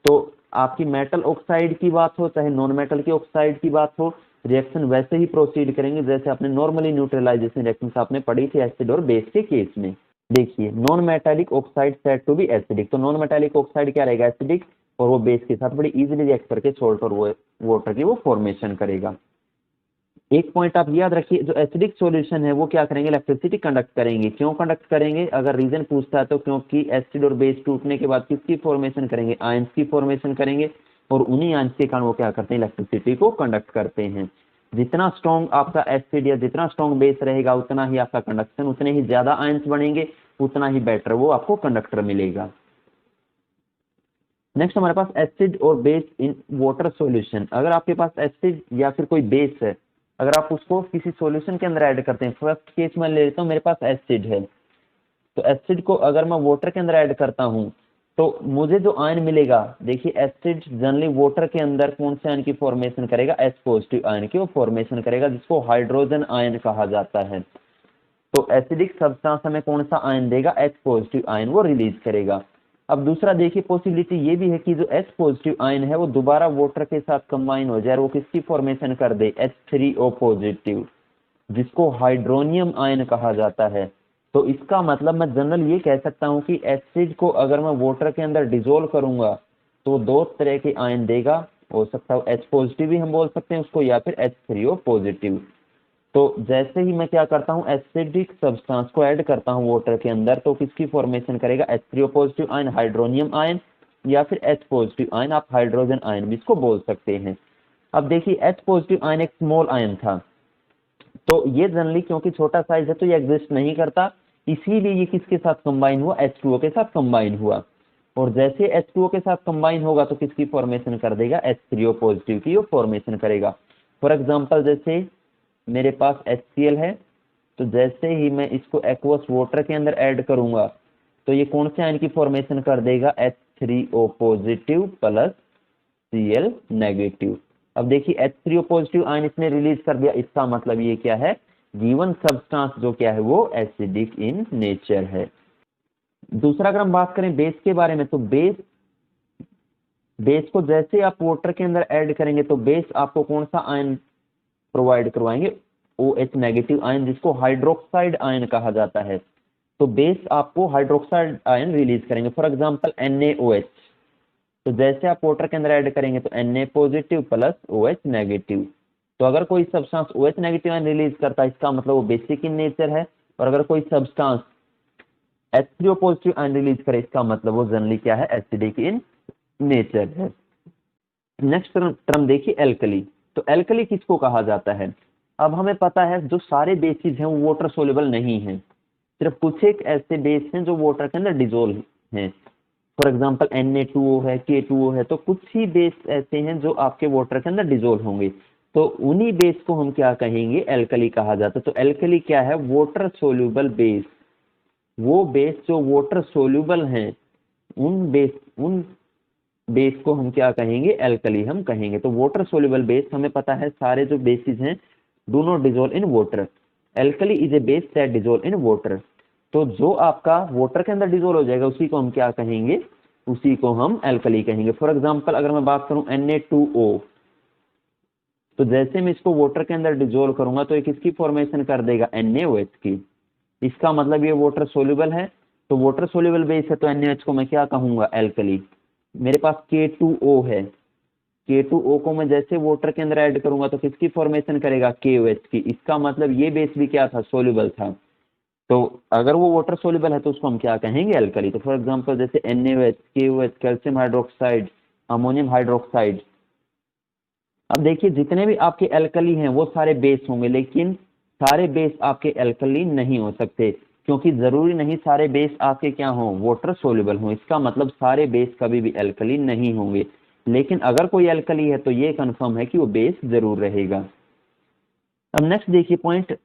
तो आपकी मेटल ऑक्साइड की बात हो चाहे नॉन मेटल की ऑक्साइड की बात हो, रिएक्शन वैसे ही प्रोसीड करेंगे जैसे आपने नॉर्मली न्यूट्रलाइजेशन रिएक्शन आपने पढ़ी थी एसिड और बेस के केस में। देखिए non metallic oxide said to be acidic, तो नॉन मेटालिक ऑक्साइड क्या रहेगा, एसिडिक, और वो बेस के साथ बड़ी इजीली रिएक्ट करके सोल्ट और वाटर की वो फॉर्मेशन करेगा। एक पॉइंट आप याद रखिए, जो एसिडिक सॉल्यूशन है वो क्या करेंगे, इलेक्ट्रिसिटी कंडक्ट करेंगे। क्यों कंडक्ट करेंगे, अगर रीजन पूछता है तो क्योंकि एसिड और बेस टूटने के बाद किसकी फॉर्मेशन करेंगे, आयंस की फॉर्मेशन करेंगे, और उन्हीं आयंस के कारण वो क्या करते हैं, इलेक्ट्रिसिटी को कंडक्ट करते हैं। जितना स्ट्रॉन्ग आपका एसिड या जितना स्ट्रॉन्ग बेस रहेगा उतना ही आपका कंडक्शन, उतने ही ज्यादा आयंस बनेंगे, उतना ही बेटर वो आपको कंडक्टर मिलेगा। नेक्स्ट हमारे पास एसिड और बेस इन वाटर सॉल्यूशन। अगर आपके पास एसिड या फिर कोई बेस है, अगर आप उसको किसी सॉल्यूशन के अंदर ऐड करते हैं, फर्स्ट केस में ले लेता हूँ, मेरे पास एसिड है, तो एसिड को अगर मैं वाटर के अंदर ऐड करता हूँ तो मुझे जो आयन मिलेगा, देखिए एसिड जनरली वाटर के अंदर कौन से आयन की फॉर्मेशन करेगा, H पॉजिटिव आयन की वो फॉर्मेशन करेगा, जिसको हाइड्रोजन आयन कहा जाता है। तो एसिडिक सब्सटेंस हमें कौन सा आयन देगा, H पॉजिटिव आयन वो रिलीज करेगा। अब दूसरा देखिए पॉसिबिलिटी ये भी है कि जो H पॉजिटिव आयन है वो दोबारा वाटर के साथ कंबाइन हो जाए और वो किसकी फॉर्मेशन कर दे, H3O पॉजिटिव, जिसको हाइड्रोनियम आयन कहा जाता है। तो इसका मतलब मैं जनरल ये कह सकता हूँ कि एसिड को अगर मैं वाटर के अंदर डिसोल्व करूंगा तो दो तरह के आयन देगा, हो सकता है H पॉजिटिव भी हम बोल सकते हैं उसको, या फिर H3O पॉजिटिव। तो जैसे ही मैं क्या करता हूँ, एसिडिक सब्सटेंस को ऐड करता हूँ वाटर के अंदर, तो किसकी फॉर्मेशन करेगा, H3O positive ion, hydronium ion, या फिर H पॉजिटिव आयन, आप हाइड्रोजन आयन भी इसको बोल सकते हैं। अब देखिए H पॉजिटिव आयन एक स्मॉल आयन था, तो ये जनरली क्योंकि छोटा साइज है तो ये एग्जिस्ट नहीं करता, इसीलिए ये किसके साथ कंबाइन हुआ, H2O के साथ कंबाइन हुआ, और जैसे H2O के साथ कंबाइन होगा तो किसकी फॉर्मेशन कर देगा, H3O पॉजिटिव की वो फॉर्मेशन करेगा। फॉर एग्जांपल जैसे मेरे पास HCl है, तो जैसे ही मैं इसको एक्वस वाटर के अंदर ऐड करूंगा तो ये कौन से आयन की फॉर्मेशन कर देगा, H3O positive plus Cl negative. अब देखिए H3O पॉजिटिव आयन इसने रिलीज कर दिया, इसका मतलब ये क्या है, गिवन सब्सटेंस जो क्या है वो एसिडिक इन नेचर है। दूसरा अगर हम बात करें बेस के बारे में, तो बेस को जैसे आप वाटर के अंदर ऐड करेंगे तो बेस आपको कौन सा आयन प्रोवाइड करवाएंगे, OH नेगेटिव आयन, जिसको हाइड्रोक्साइड आयन कहा जाता है। तो बेस आपको हाइड्रोक्साइड आयन रिलीज करेंगे, फॉर एग्जांपल NaOH। तो जैसे आप वाटर के अंदर ऐड करेंगे तो Na positive plus OH negative. तो अगर कोई substance OH negative ion release करता है, इसका मतलब वो बेसिक इन नेचर है। और अगर कोई substance H3O positive ion release करे, इसका मतलब वो जनरली क्या है, एसिडिक इन नेचर है। नेक्स्ट टर्म देखिए एल्कली। तो एल्कली किसको कहा जाता है? अब हमें पता है जो सारे बेसिस हैं वो वाटर सोल्यूबल नहीं है, सिर्फ कुछ एक ऐसे बेस हैं जो वाटर के अंदर डिजोल्व हैं। फॉर एग्जांपल Na2O है, K2O है। तो कुछ ही बेस ऐसे हैं जो आपके वाटर के अंदर डिजोल्व होंगे, तो उन्हीं बेस को हम क्या कहेंगे, एल्कली कहा जाता है। तो एल्कली क्या है, वाटर सोल्यूबल बेस। वो बेस जो वाटर सोल्यूबल हैं, उन बेस को हम क्या कहेंगे, एल्कली हम कहेंगे। तो वाटर सोल्यूबल बेस, हमें पता है सारे जो बेसिस हैं do not dissolve in water. Alkali is a base that dissolve in water. तो जो आपका वाटर के अंदर डिजोल्व हो जाएगा उसी को हम क्या कहेंगे, उसी को हम एल्कली कहेंगे। फॉर एग्जांपल अगर मैं बात करूं Na2O, तो जैसे मैं इसको वाटर के अंदर डिजोल्व करूंगा तो ये किसकी फॉर्मेशन कर देगा, NaOH की। इसका मतलब ये वाटर सोल्यूबल है, तो वाटर सोल्यूबल बेस है, तो NaOH को मैं क्या कहूंगा, एल्कली। मेरे पास K2O है, K2O को मैं जैसे वाटर के अंदर ऐड करूंगा तो किसकी फॉर्मेशन करेगा, KOH की। इसका मतलब ये बेस भी क्या था, सोल्यूबल था। तो अगर वो वाटर सोल्यूबल है तो उसको हम क्या कहेंगे, एल्कली। तो फॉर एग्जांपल जैसे NaOH, KOH, calcium hydroxide, ammonium hydroxide. अब देखिए जितने भी आपके एल्कली हैं वो सारे बेस होंगे, लेकिन सारे बेस आपके एल्कली नहीं हो सकते, क्योंकि जरूरी नहीं सारे बेस आपके क्या हों, वाटर सोल्यूबल हों। इसका मतलब सारे बेस कभी भी एल्कली नहीं होंगे, लेकिन अगर कोई एल्कली है तो ये कंफर्म है कि वो बेस जरूर रहेगा। अब नेक्स्ट देखिए पॉइंट,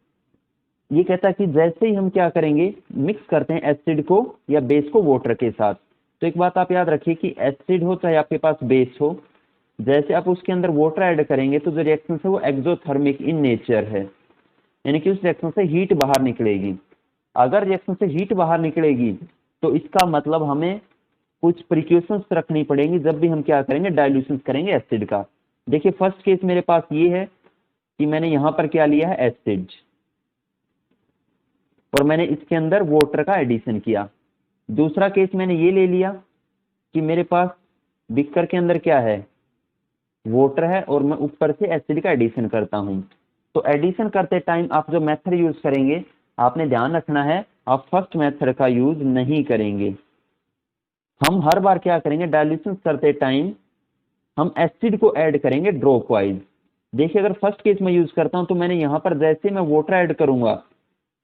ये कहता है कि जैसे ही हम क्या करेंगे, मिक्स करते हैं एसिड को या बेस को वाटर के साथ। तो एक बात आप याद रखिए कि एसिड हो चाहे आपके पास बेस हो, जैसे आप उसके अंदर वाटर ऐड करेंगे तो जो रिएक्शन है वो एक्सोथर्मिक इन नेचर है, यानी कि उस रिएक्शन से हीट बाहर निकलेगी। अगर रिएक्शन से हीट बाहर निकलेगी तो इसका मतलब हमें कुछ प्रिकॉशंस रखनी पड़ेंगी जब भी हम क्या करेंगे, डाइल्यूशन करेंगे एसिड का। देखिए फर्स्ट केस मेरे पास ये है कि मैंने यहां पर क्या लिया है, एसिड, और मैंने इसके अंदर वाटर का एडिशन किया। दूसरा केस मैंने ये ले लिया कि मेरे पास बिकर के अंदर क्या है, वाटर है, और मैं ऊपर से एसिड का एडिशन करता हूं। तो एडिशन करते टाइम आप जो मेथड यूज करेंगे, आपने ध्यान रखना है आप फर्स्ट मेथड का यूज नहीं करेंगे। हम हर बार क्या करेंगे, डाइल्यूशन करते टाइम हम एसिड को ऐड करेंगे ड्रॉप वाइज। देखिए अगर फर्स्ट केस में यूज करता हूं तो मैंने यहां पर जैसे मैं वाटर ऐड करूंगा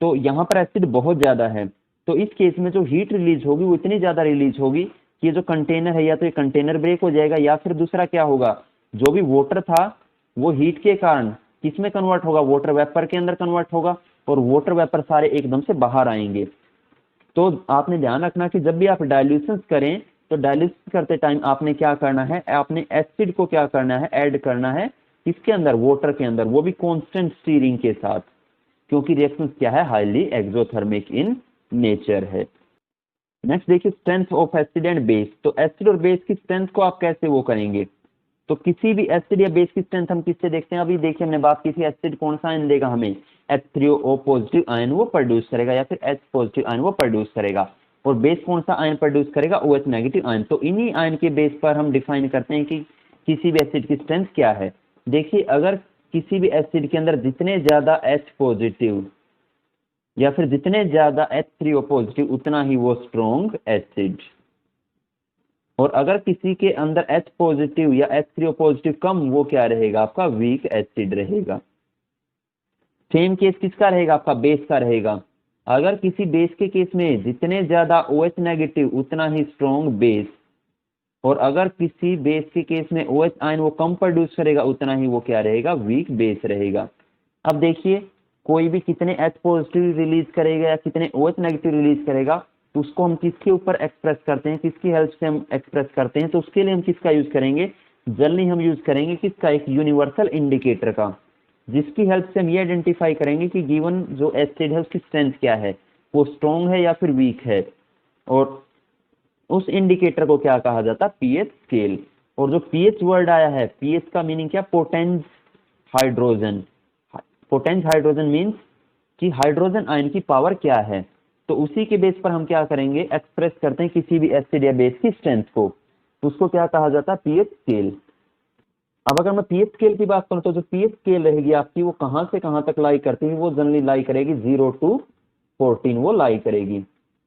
तो यहाँ पर एसिड बहुत ज्यादा है, तो इस केस में जो हीट रिलीज होगी वो इतनी ज्यादा रिलीज होगी कि ये जो कंटेनर है या तो ये कंटेनर ब्रेक हो जाएगा, या फिर दूसरा क्या होगा, जो भी वाटर था वो हीट के कारण किसमें कन्वर्ट होगा, वाटर वेपर के अंदर कन्वर्ट होगा, और वाटर वेपर सारे एकदम से बाहर आएंगे। तो आपने ध्यान रखना कि जब भी आप डाइल्यूशन करें तो डाइल्यूशन करते टाइम आपने क्या करना है, आपने एसिड को क्या करना है, ऐड करना है इसके अंदर, वाटर के अंदर, वो भी कांस्टेंट स्टीरिंग के साथ, क्योंकि रिएक्शन क्या है, हाईली एक्सोथर्मिक इन नेचर है। नेक्स्ट देखिए strength of acid and base. तो एसिड और बेस की स्ट्रेंथ को आप कैसे वो करेंगे, तो किसी भी एसिड या बेस की स्ट्रेंथ हम किससे देखते हैं, अभी देखिए हमने बात की थी एसिड कौन सा आयन देगा हमें, H3O पॉजिटिव आयन वो प्रोड्यूस करेगा, या फिर H पॉजिटिव आयन वो प्रोड्यूस करेगा। और बेस कौन सा आयन प्रोड्यूस करेगा, OH नेगेटिव आयन। तो इन्हीं आयन के बेस पर हम डिफाइन करते हैं कि किसी भी एसिड की स्ट्रेंथ क्या है। देखिए अगर किसी भी एसिड के अंदर जितने ज्यादा H पॉजिटिव या फिर जितने ज्यादा H3O पॉजिटिव उतना ही वो स्ट्रॉन्ग एसिड, और अगर किसी के अंदर H पॉजिटिव या H3O पॉजिटिव कम, वो क्या रहेगा, आपका वीक एसिड रहेगा। सेम केस किसका रहेगा, आपका बेस का रहेगा। अगर किसी बेस के केस में जितने ज्यादा OH नेगेटिव उतना ही स्ट्रॉन्ग बेस, और अगर किसी बेस के केस में OH आयन वो कम प्रोड्यूस करेगा उतना ही वो क्या रहेगा, वीक बेस रहेगा। अब देखिए कोई भी कितने H पॉजिटिव रिलीज करेगा या कितने OH नेगेटिव रिलीज करेगा, तो उसको हम किसके ऊपर एक्सप्रेस करते हैं, किसकी हेल्प से हम एक्सप्रेस करते हैं, तो उसके लिए हम किसका यूज करेंगे, जनरली हम यूज करेंगे किसका, एक यूनिवर्सल इंडिकेटर का, जिसकी हेल्प से हम ये आइडेंटिफाई करेंगे कि गिवन जो एसिड है उसकी स्ट्रेंथ क्या है, वो स्ट्रॉन्ग है या फिर वीक है। और उस इंडिकेटर को क्या कहा जाता है, पीएच स्केल। और जो पीएच वर्ड आया है, पीएच का मीनिंग क्या, potence hydrogen. Potence hydrogen means कि हाइड्रोजन आयन की पावर क्या है। तो उसी के बेस पर हम क्या करेंगे, एक्सप्रेस करते हैं किसी भी एसिड या बेस की स्ट्रेंथ को, तो उसको क्या कहा जाता है, पीएच स्केल। अब अगर मैं पीएच स्केल की बात करूं तो जो पीएच स्केल रहेगी आपकी, वो कहां से कहां तक लाई करती है, वो जनरली लाई करेगी 0 to 14 वो लाई करेगी,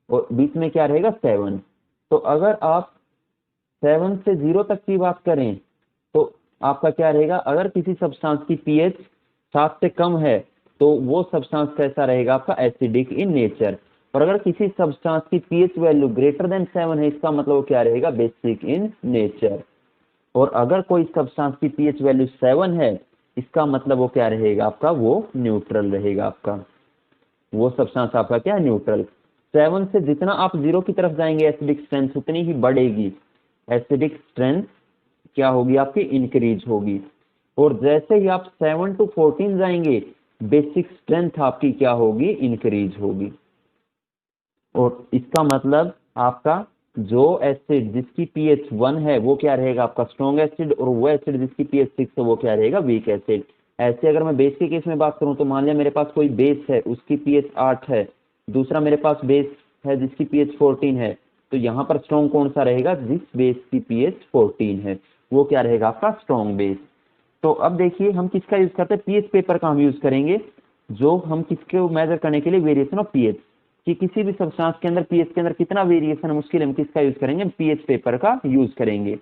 और बीच में क्या रहेगा 7। तो अगर आप 7 से 0 तक की बात करें तो आपका क्या रहेगा, अगर किसी सब्सटेंस की पीएच 7 से कम है तो वो सब्सटेंस कैसा रहेगा आपका, एसिडिक इन नेचर। और अगर किसी सब्सटेंस की पीएच वैल्यू ग्रेटर देन 7 है, इसका मतलब वो क्या रहेगा, बेसिक इन नेचर। और अगर कोई सब्सटेंस की पीएच वैल्यू 7 है, इसका मतलब वो क्या रहेगा आपका, वो न्यूट्रल रहेगा आपका, वो सब्सटेंस आपका क्या है, न्यूट्रल। 7 से जितना आप 0 की तरफ जाएंगे एसिडिक स्ट्रेंथ उतनी ही बढ़ेगी, एसिडिक स्ट्रेंथ क्या होगी आपकी, इंक्रीज होगी। और जैसे ही आप 7 to 14 जाएंगे, बेसिक स्ट्रेंथ आपकी क्या होगी, इंक्रीज होगी। और इसका मतलब आपका जो एसिड जिसकी पीएच 1 है वो क्या रहेगा आपका, स्ट्रॉन्ग एसिड, और वो एसिड जिसकी पीएच 6 है वो क्या रहेगा, वीक एसिड। ऐसे अगर मैं बेस के केस में बात करूं तो मान लिया मेरे पास कोई बेस है, उसकी पीएच 8 है, दूसरा मेरे पास बेस है जिसकी पीएच 14 है, तो यहाँ पर स्ट्रॉन्ग कौन सा रहेगा, जिस बेस की पीएच 14 है वो क्या रहेगा आपका, स्ट्रॉन्ग बेस। तो अब देखिए हम किसका यूज करते हैं, पीएच पेपर का हम यूज करेंगे, जो हम किसके मेजर करने के लिए, वेरिएशन ऑफ पीएच, कि किसी भी सब्सटेंस के अंदर पीएच के अंदर कितना वेरिएशन है, उसके लिए हम किसका यूज करेंगे, पीएच पेपर का यूज करेंगे।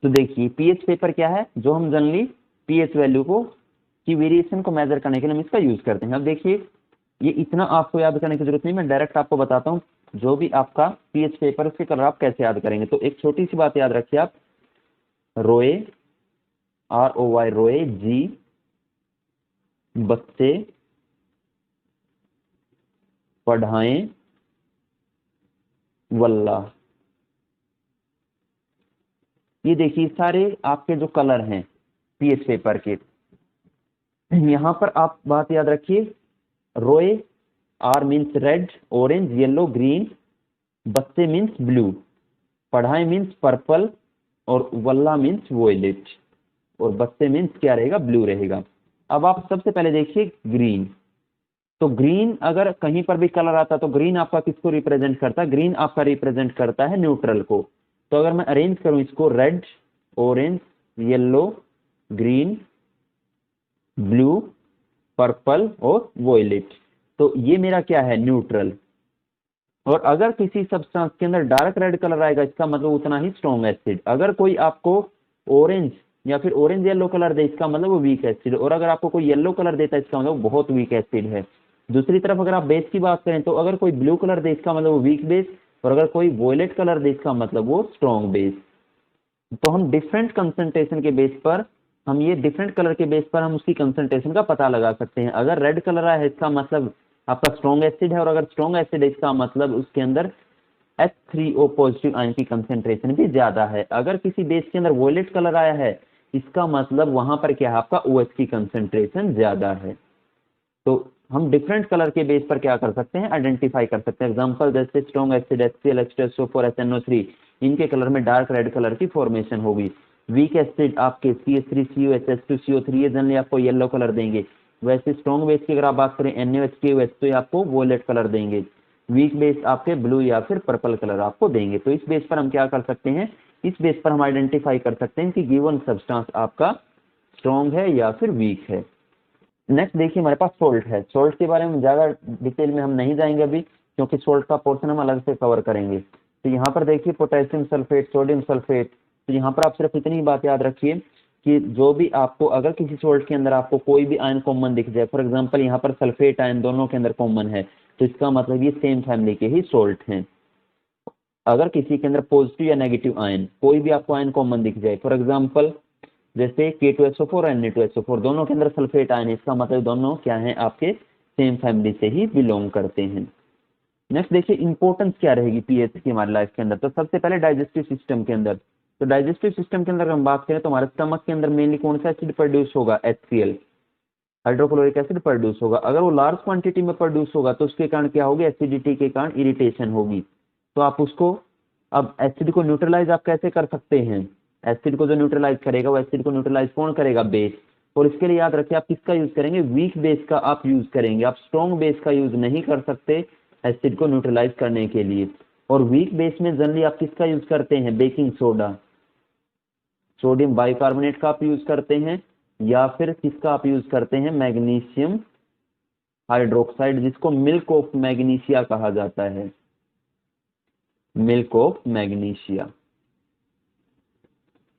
तो देखिए पीएच पेपर क्या है, जो हम जनरली पीएच वैल्यू को की वेरिएशन को मेजर करने के लिए हम इसका यूज करते हैं। अब देखिए ये इतना आपको याद करने की जरूरत नहीं, मैं डायरेक्ट आपको बताता हूँ जो भी आपका पीएच पेपर उसके कलर आप कैसे याद करेंगे। तो एक छोटी सी बात याद रखिए आप, रोए, ROY रोए, जी बच्चे, पढ़ाएं, वल्ला। ये देखिए सारे आपके जो कलर हैं पीएच पेपर के, यहां पर आप बात याद रखिए, रोए, आर means red, orange, yellow, green, बच्चे मीन्स ब्लू, पढ़ाएं मीन्स पर्पल, और वल्ला मीन्स वोयलेट, और बच्चे मीन्स क्या रहेगा, ब्लू रहेगा। अब आप सबसे पहले देखिए ग्रीन, तो ग्रीन अगर कहीं पर भी कलर आता है तो ग्रीन आपका किसको रिप्रेजेंट करता है, ग्रीन आपका रिप्रेजेंट करता है न्यूट्रल को। तो अगर मैं अरेंज करूं इसको, red, orange, yellow, green, blue, purple और वोयलेट, तो ये मेरा क्या है, न्यूट्रल। और अगर किसी सब्सटेंस के अंदर डार्क रेड कलर आएगा, इसका मतलब उतना ही स्ट्रॉन्ग एसिड। अगर कोई आपको ऑरेंज या फिर ऑरेंज येलो कलर दे, इसका मतलब वो वीक एसिड। और अगर आपको कोई येलो कलर देता है, इसका मतलब वो बहुत वीक एसिड है। दूसरी तरफ अगर आप बेस की बात करें तो अगर कोई ब्लू कलर दे, इसका मतलब वो वीक बेस, और अगर कोई वोयलेट कलर दे, इसका मतलब वो स्ट्रॉन्ग बेस। तो हम डिफरेंट कंसंट्रेशन के बेस पर, हम ये डिफरेंट कलर के बेस पर हम उसकी कंसंट्रेशन का पता लगा सकते हैं। अगर रेड कलर आया है, इसका मतलब आपका स्ट्रॉन्ग एसिड है, और अगर स्ट्रॉन्ग एसिड है, इसका मतलब उसके अंदर H3O पॉजिटिव आयन की कंसेंट्रेशन भी ज्यादा है। अगर किसी बेस के अंदर वोयलेट कलर आया है, इसका मतलब वहां पर क्या है, आपका OH की कंसेंट्रेशन ज्यादा है। तो हम डिफरेंट कलर के बेस पर क्या कर सकते हैं, आइडेंटिफाई कर सकते हैं। एग्जांपल जैसे strong acid HCl, H2SO4, SNO3, इनके कलर में डार्क रेड कलर की फॉर्मेशन होगी। वीक एसिड आपके CH3COH, H2CO3, ये जनरली आपको येलो कलर देंगे। वैसे स्ट्रॉन्ग बेस की अगर आप बात करें NaOH तो ये आपको वोलेट कलर देंगे। वीक बेस आपके ब्लू या फिर पर्पल कलर आपको देंगे। तो इस बेस पर हम क्या कर सकते हैं, इस बेस पर हम आइडेंटिफाई कर सकते हैं कि गिवन सब्सटेंस आपका स्ट्रॉन्ग है या फिर वीक है। नेक्स्ट देखिए हमारे पास सोल्ट है। सोल्ट के बारे में ज़्यादा डिटेल में हम नहीं जाएंगे अभी, क्योंकि सोल्ट का पोर्शन हम अलग से कवर करेंगे। तो यहाँ पर देखिए पोटेशियम सल्फेट, सोडियम सल्फेट, तो यहाँ पर आप सिर्फ इतनी बात याद रखिए कि जो भी आपको, अगर किसी सोल्ट के अंदर आपको कोई भी आयन कॉमन दिख जाए, फॉर एग्जाम्पल यहाँ पर सल्फेट आयन दोनों के अंदर कॉमन है, तो इसका मतलब ये सेम फैमिली के ही सोल्ट हैं। अगर किसी के अंदर पॉजिटिव या नेगेटिव आयन, कोई भी आपको आयन कॉमन दिख जाए, फॉर एग्जाम्पल जैसे K2SO4 और Na2SO4, दोनों के अंदर सल्फेट आयन है, इसका मतलब दोनों क्या है, आपके सेम फैमिली से ही बिलोंग करते हैं। नेक्स्ट देखिए इंपॉर्टेंस क्या रहेगी पीएच की हमारी लाइफ के अंदर। तो सबसे पहले डाइजेस्टिव सिस्टम के अंदर, तो डाइजेस्टिव सिस्टम के अंदर हम बात करें तो हमारे स्टमक के अंदर मेनली कौन सा एसिड प्रोड्यूस होगा, HCl, हाइड्रोक्लोरिक एसिड प्रोड्यूस होगा। अगर वो लार्ज क्वांटिटी में प्रोड्यूस होगा तो उसके कारण क्या होगी, एसिडिटी के कारण इरिटेशन होगी। तो आप उसको, अब एसिड को न्यूट्रलाइज आप कैसे कर सकते हैं, एसिड को जो न्यूट्रलाइज करेगा वो एसिड को न्यूट्रलाइज कौन करेगा, बेस। और इसके लिए याद रखिए आप किसका यूज करेंगे, वीक बेस का आप यूज करेंगे, आप स्ट्रॉन्ग बेस का यूज नहीं कर सकते एसिड को न्यूट्रलाइज करने के लिए। और वीक बेस में जनरली आप किसका यूज करते हैं, बेकिंग सोडा, सोडियम बाइकार्बोनेट का आप यूज करते हैं, या फिर किसका आप यूज करते हैं, मैग्नीशियम हाइड्रोक्साइड, जिसको मिल्क ऑफ मैग्नीशिया कहा जाता है, मिल्क ऑफ मैग्नीशिया।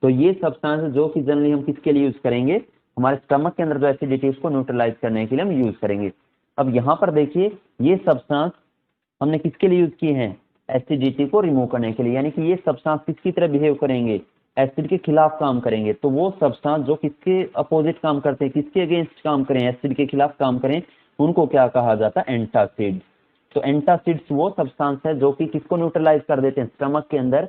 तो ये सब्सटेंस जो कि जनरली हम किसके लिए यूज करेंगे, हमारे स्टमक के अंदर जो एसिडिटी उसको न्यूट्रलाइज करने के लिए हम यूज करेंगे। अब यहाँ पर देखिए ये सब्सटेंस हमने किसके लिए यूज किए हैं, एसिडिटी को रिमूव करने के लिए, यानी कि ये सब्सटेंस किसकी तरह बिहेव करेंगे, एसिड के खिलाफ काम करेंगे। तो वो सब्सटेंस जो किसके अपोजिट काम करते हैं, किसके अगेंस्ट काम करें, एसिड के खिलाफ काम करें, उनको क्या कहा जाता है, एंटासिड। तो एंटासिड्स वो सब्सटेंस है जो कि किसको न्यूट्रलाइज कर देते हैं, स्टमक के अंदर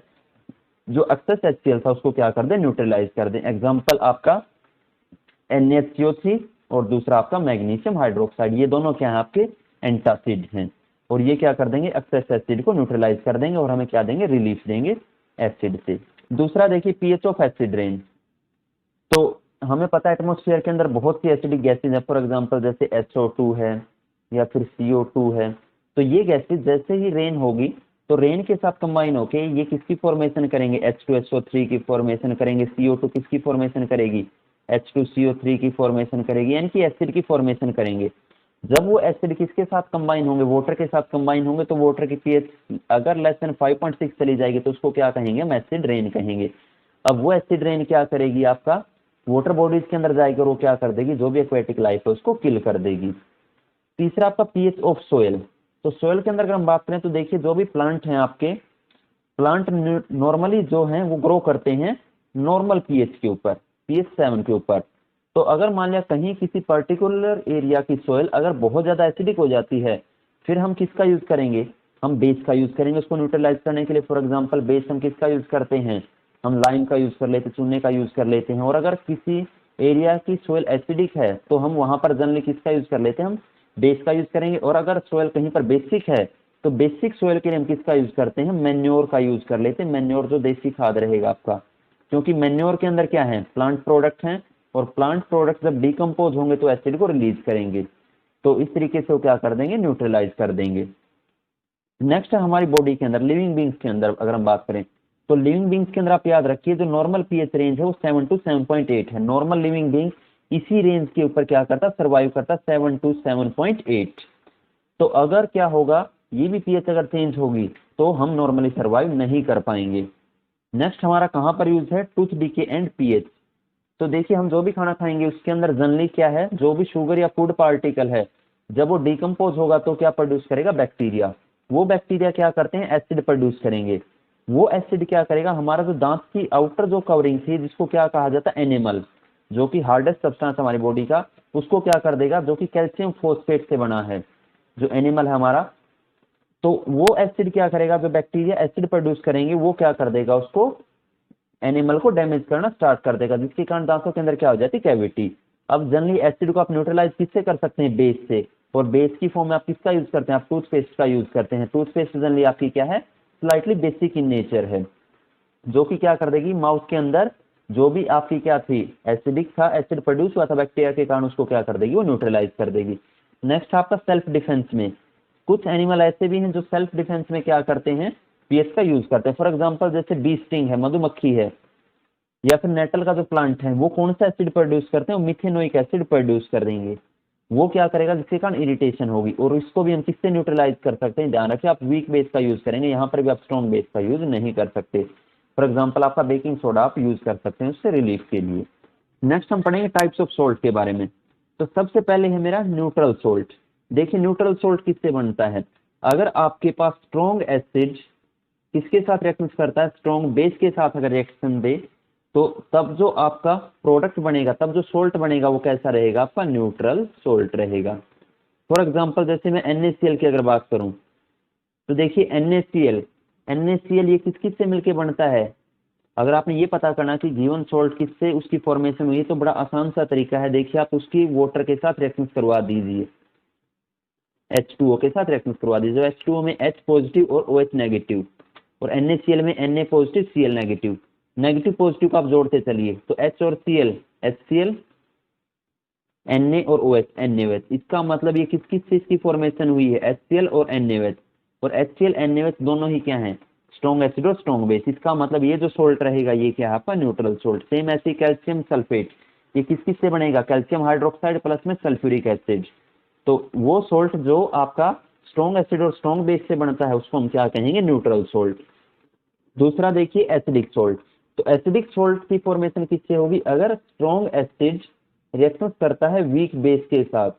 जो एक्सेस HCl था उसको क्या कर दे, न्यूट्रलाइज कर दे। एग्जाम्पल आपका NaCO3 और दूसरा आपका मैग्नीशियम हाइड्रोक्साइड, ये दोनों क्या है आपके एंटासिड हैं। और ये क्या कर देंगे, एक्सेस एसिड को न्यूट्रलाइज कर देंगे और हमें क्या देंगे, रिलीफ देंगे एसिड से। दूसरा देखिए पीएच ऑफ एसिड रेन। तो हमें पता है एटमोस्फेयर के अंदर बहुत सी एसिडिक गैसेज है, फॉर एग्जांपल जैसे SO2 है या फिर CO2 है। तो ये गैसेज जैसे ही रेन होगी तो रेन के साथ कंबाइन होके ये किसकी फॉर्मेशन करेंगे, H2SO3 की फॉर्मेशन करेंगे, CO2 किसकी फॉर्मेशन करेगी, H2CO3 की फॉर्मेशन करेगी, यानी कि एसिड की फॉर्मेशन करेंगे। जब वो एसिड किसके साथ कंबाइन होंगे, वाटर के साथ कंबाइन होंगे, तो वाटर की पीएच अगर लेस देन 5.6 चली जाएगी तो उसको क्या कहेंगे, हम एसिड रेन कहेंगे। अब वो एसिड रेन क्या करेगी, आपका वाटर बॉडीज के अंदर जाएगी और वो क्या कर देगी, जो भी एक्वेटिक लाइफ है उसको किल कर देगी। तीसरा आपका पीएच ऑफ सोयल। तो सोयल के अंदर अगर हम बात करें तो देखिए जो भी प्लांट हैं आपके, प्लांट नॉर्मली जो हैं वो ग्रो करते हैं नॉर्मल पीएच के ऊपर, पीएच 7 के ऊपर। तो अगर मान लिया कहीं किसी पर्टिकुलर एरिया की सोयल अगर बहुत ज्यादा एसिडिक हो जाती है, फिर हम किसका यूज करेंगे, हम बेस का यूज करेंगे उसको न्यूट्रलाइज करने के लिए। फॉर एग्जांपल बेस हम किसका यूज करते हैं, हम लाइम का यूज कर लेते हैं, चूने का यूज कर लेते हैं। और अगर किसी एरिया की सोयल एसिडिक है तो हम वहां पर जनरली किसका यूज कर लेते हैं, हम बेस का यूज करेंगे। और अगर सोयल कहीं पर बेसिक है तो बेसिक सोयल के लिए हम किसका यूज करते हैं, मैन्योर का यूज कर लेते हैं। मैन्योर जो देसी खाद रहेगा आपका, क्योंकि मैन्योर के अंदर क्या है, प्लांट प्रोडक्ट हैं, और प्लांट प्रोडक्ट जब डिकम्पोज होंगे तो एसिड को रिलीज करेंगे। तो इस तरीके से वो क्या कर देंगे, न्यूट्रलाइज कर देंगे। नेक्स्ट है हमारी बॉडी के अंदर, लिविंग बींग्स के अंदर अगर हम बात करें तो लिविंग बींग्स के अंदर आप याद रखिए जो नॉर्मल पीएच रेंज है वो 7 to 7.8 है। नॉर्मल लिविंग बींग इसी रेंज के ऊपर क्या करता, सर्वाइव करता, 7 to 7.8। तो अगर क्या होगा, ये भी पीएच अगर चेंज होगी तो हम नॉर्मली सर्वाइव नहीं कर पाएंगे। नेक्स्ट हमारा कहां पर यूज है, टूथ डीके एंड पीएच। तो देखिए हम जो भी खाना खाएंगे उसके अंदर जनरली क्या है, जो भी शुगर या फूड पार्टिकल है जब वो डिकम्पोज होगा तो क्या प्रोड्यूस करेगा, बैक्टीरिया। वो बैक्टीरिया क्या करते हैं, एसिड प्रोड्यूस करेंगे। वो एसिड क्या करेगा, हमारा जो दांत की आउटर जो कवरिंग थी जिसको क्या कहा जाता है, एनिमल, जो कि हार्डेस्ट सब्सटेंस हमारी बॉडी का, उसको क्या कर देगा, जो कि कैल्शियम फॉस्फेट से बना है जो एनिमल है हमारा। तो वो एसिड क्या करेगा, जो बैक्टीरिया एसिड प्रोड्यूस करेंगे वो क्या कर देगा, उसको एनिमल को डैमेज करना स्टार्ट कर देगा, जिसके कारण दांतों के अंदर क्या हो जाती है, कैविटी। अब जनरली एसिड को आप न्यूट्रलाइज किससे कर सकते हैं, बेस से। और बेस की फॉर्म में आप किसका यूज करते हैं, आप टूथपेस्ट का यूज करते हैं। टूथपेस्ट जनरली आपकी क्या है, स्लाइटली बेसिक इन नेचर है, जो कि क्या कर देगी, माउथ के अंदर जो भी आपकी क्या थी, एसिडिक था, एसिड प्रोड्यूस हुआ था बैक्टीरिया के कारण, उसको क्या कर देगी, वो न्यूट्रलाइज कर देगी। नेक्स्ट आपका सेल्फ डिफेंस में, कुछ एनिमल ऐसे भी हैं जो सेल्फ डिफेंस में क्या करते हैं, पीएच का यूज करते हैं। फॉर एग्जांपल जैसे बी स्टिंग है, मधुमक्खी है, या फिर नेटल का जो प्लांट है वो कौन सा एसिड प्रोड्यूस करते हैं, वो मिथेनोइक एसिड प्रोड्यूस कर देंगे। वो क्या करेगा, जिसके कारण इरिटेशन होगी। और इसको भी हम किससे न्यूट्रलाइज कर सकते हैं, ध्यान रखिए आप वीक बेस का यूज करेंगे, यहाँ पर भी आप स्ट्रॉन्ग बेस का यूज नहीं कर सकते। फॉर एग्जाम्पल आपका बेकिंग सोडा आप यूज कर सकते हैं उससे रिलीफ के लिए। नेक्स्ट हम पढ़ेंगे टाइप्स ऑफ सोल्ट के बारे में। तो सबसे पहले है मेरा न्यूट्रल सोल्ट। देखिए न्यूट्रल सोल्ट किससे बनता है, अगर आपके पास स्ट्रॉन्ग एसिड किसके साथ रिएक्शन करता है, स्ट्रॉन्ग बेस के साथ अगर रिएक्शन दे तो तब जो आपका प्रोडक्ट बनेगा, तब जो सोल्ट बनेगा वो कैसा रहेगा, आपका न्यूट्रल सोल्ट रहेगा। फॉर एग्जांपल जैसे मैं NaCl की अगर बात करूं तो देखिए NaCl ये किस किस से मिलके बनता है। अगर आपने ये पता करना कि गिवन सोल्ट किससे उसकी फॉर्मेशन हुई तो बड़ा आसान सा तरीका है, देखिए आप उसकी वाटर के साथ रिएक्शन करवा दीजिए। H2O के साथ रिएक्शन करवा दीजिए। H2O में H पॉजिटिव और OH नेगेटिव, और NaCl में Na positive Cl negative. Negative positive को आप जोड़ते चलिए, तो H और Cl HCl, Na और OH NaOH। इसका मतलब ये किस किस चीज की फॉर्मेशन हुई है, HCl और NaOH। और HCl NaOH दोनों ही क्या हैं, स्ट्रॉन्ग एसिड और स्ट्रॉन्ग बेस। इसका मतलब ये जो सोल्ट रहेगा ये क्या है आपका, न्यूट्रल सोल्ट। सेम ऐसे कैल्शियम सल्फेट, ये किस किस से बनेगा, कैल्शियम हाइड्रोक्साइड प्लस में सल्फ्यूरिक एसिड। तो वो सोल्ट जो आपका स्ट्रॉन्ग एसिड और स्ट्रॉन्ग बेस से बनता है उसको हम क्या कहेंगे, न्यूट्रल सोल्ट। दूसरा देखिए एसिडिक सोल्ट। तो एसिडिक सोल्ट की फॉर्मेशन किससे होगी, अगर स्ट्रॉन्ग एसिड रिएक्शन करता है वीक बेस के साथ,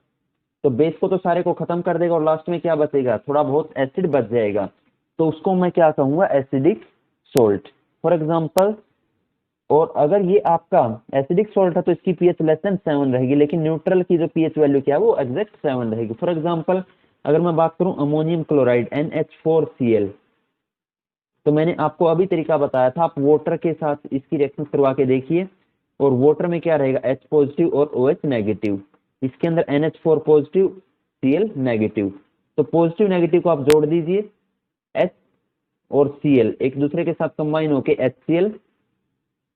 तो बेस को तो सारे को खत्म कर देगा और लास्ट में क्या बचेगा, थोड़ा बहुत एसिड बच जाएगा, तो उसको मैं क्या कहूंगा, एसिडिक सोल्ट। फॉर एग्जांपल, और अगर ये आपका एसिडिक सोल्ट है तो इसकी पीएच लेस देन 7 रहेगी, लेकिन न्यूट्रल की जो पीएच वैल्यू क्या है वो एग्जैक्ट 7 रहेगी। फॉर एग्जांपल अगर मैं बात करूं अमोनियम क्लोराइड NH4Cl, तो मैंने आपको अभी तरीका बताया था, आप वाटर के साथ इसकी रिएक्शन करवा के देखिए, और वाटर में क्या रहेगा, H पॉजिटिव और OH नेगेटिव, इसके अंदर NH4 पॉजिटिव Cl नेगेटिव। तो पॉजिटिव नेगेटिव को आप जोड़ दीजिए, H और Cl एक दूसरे के साथ कंबाइन होके HCl,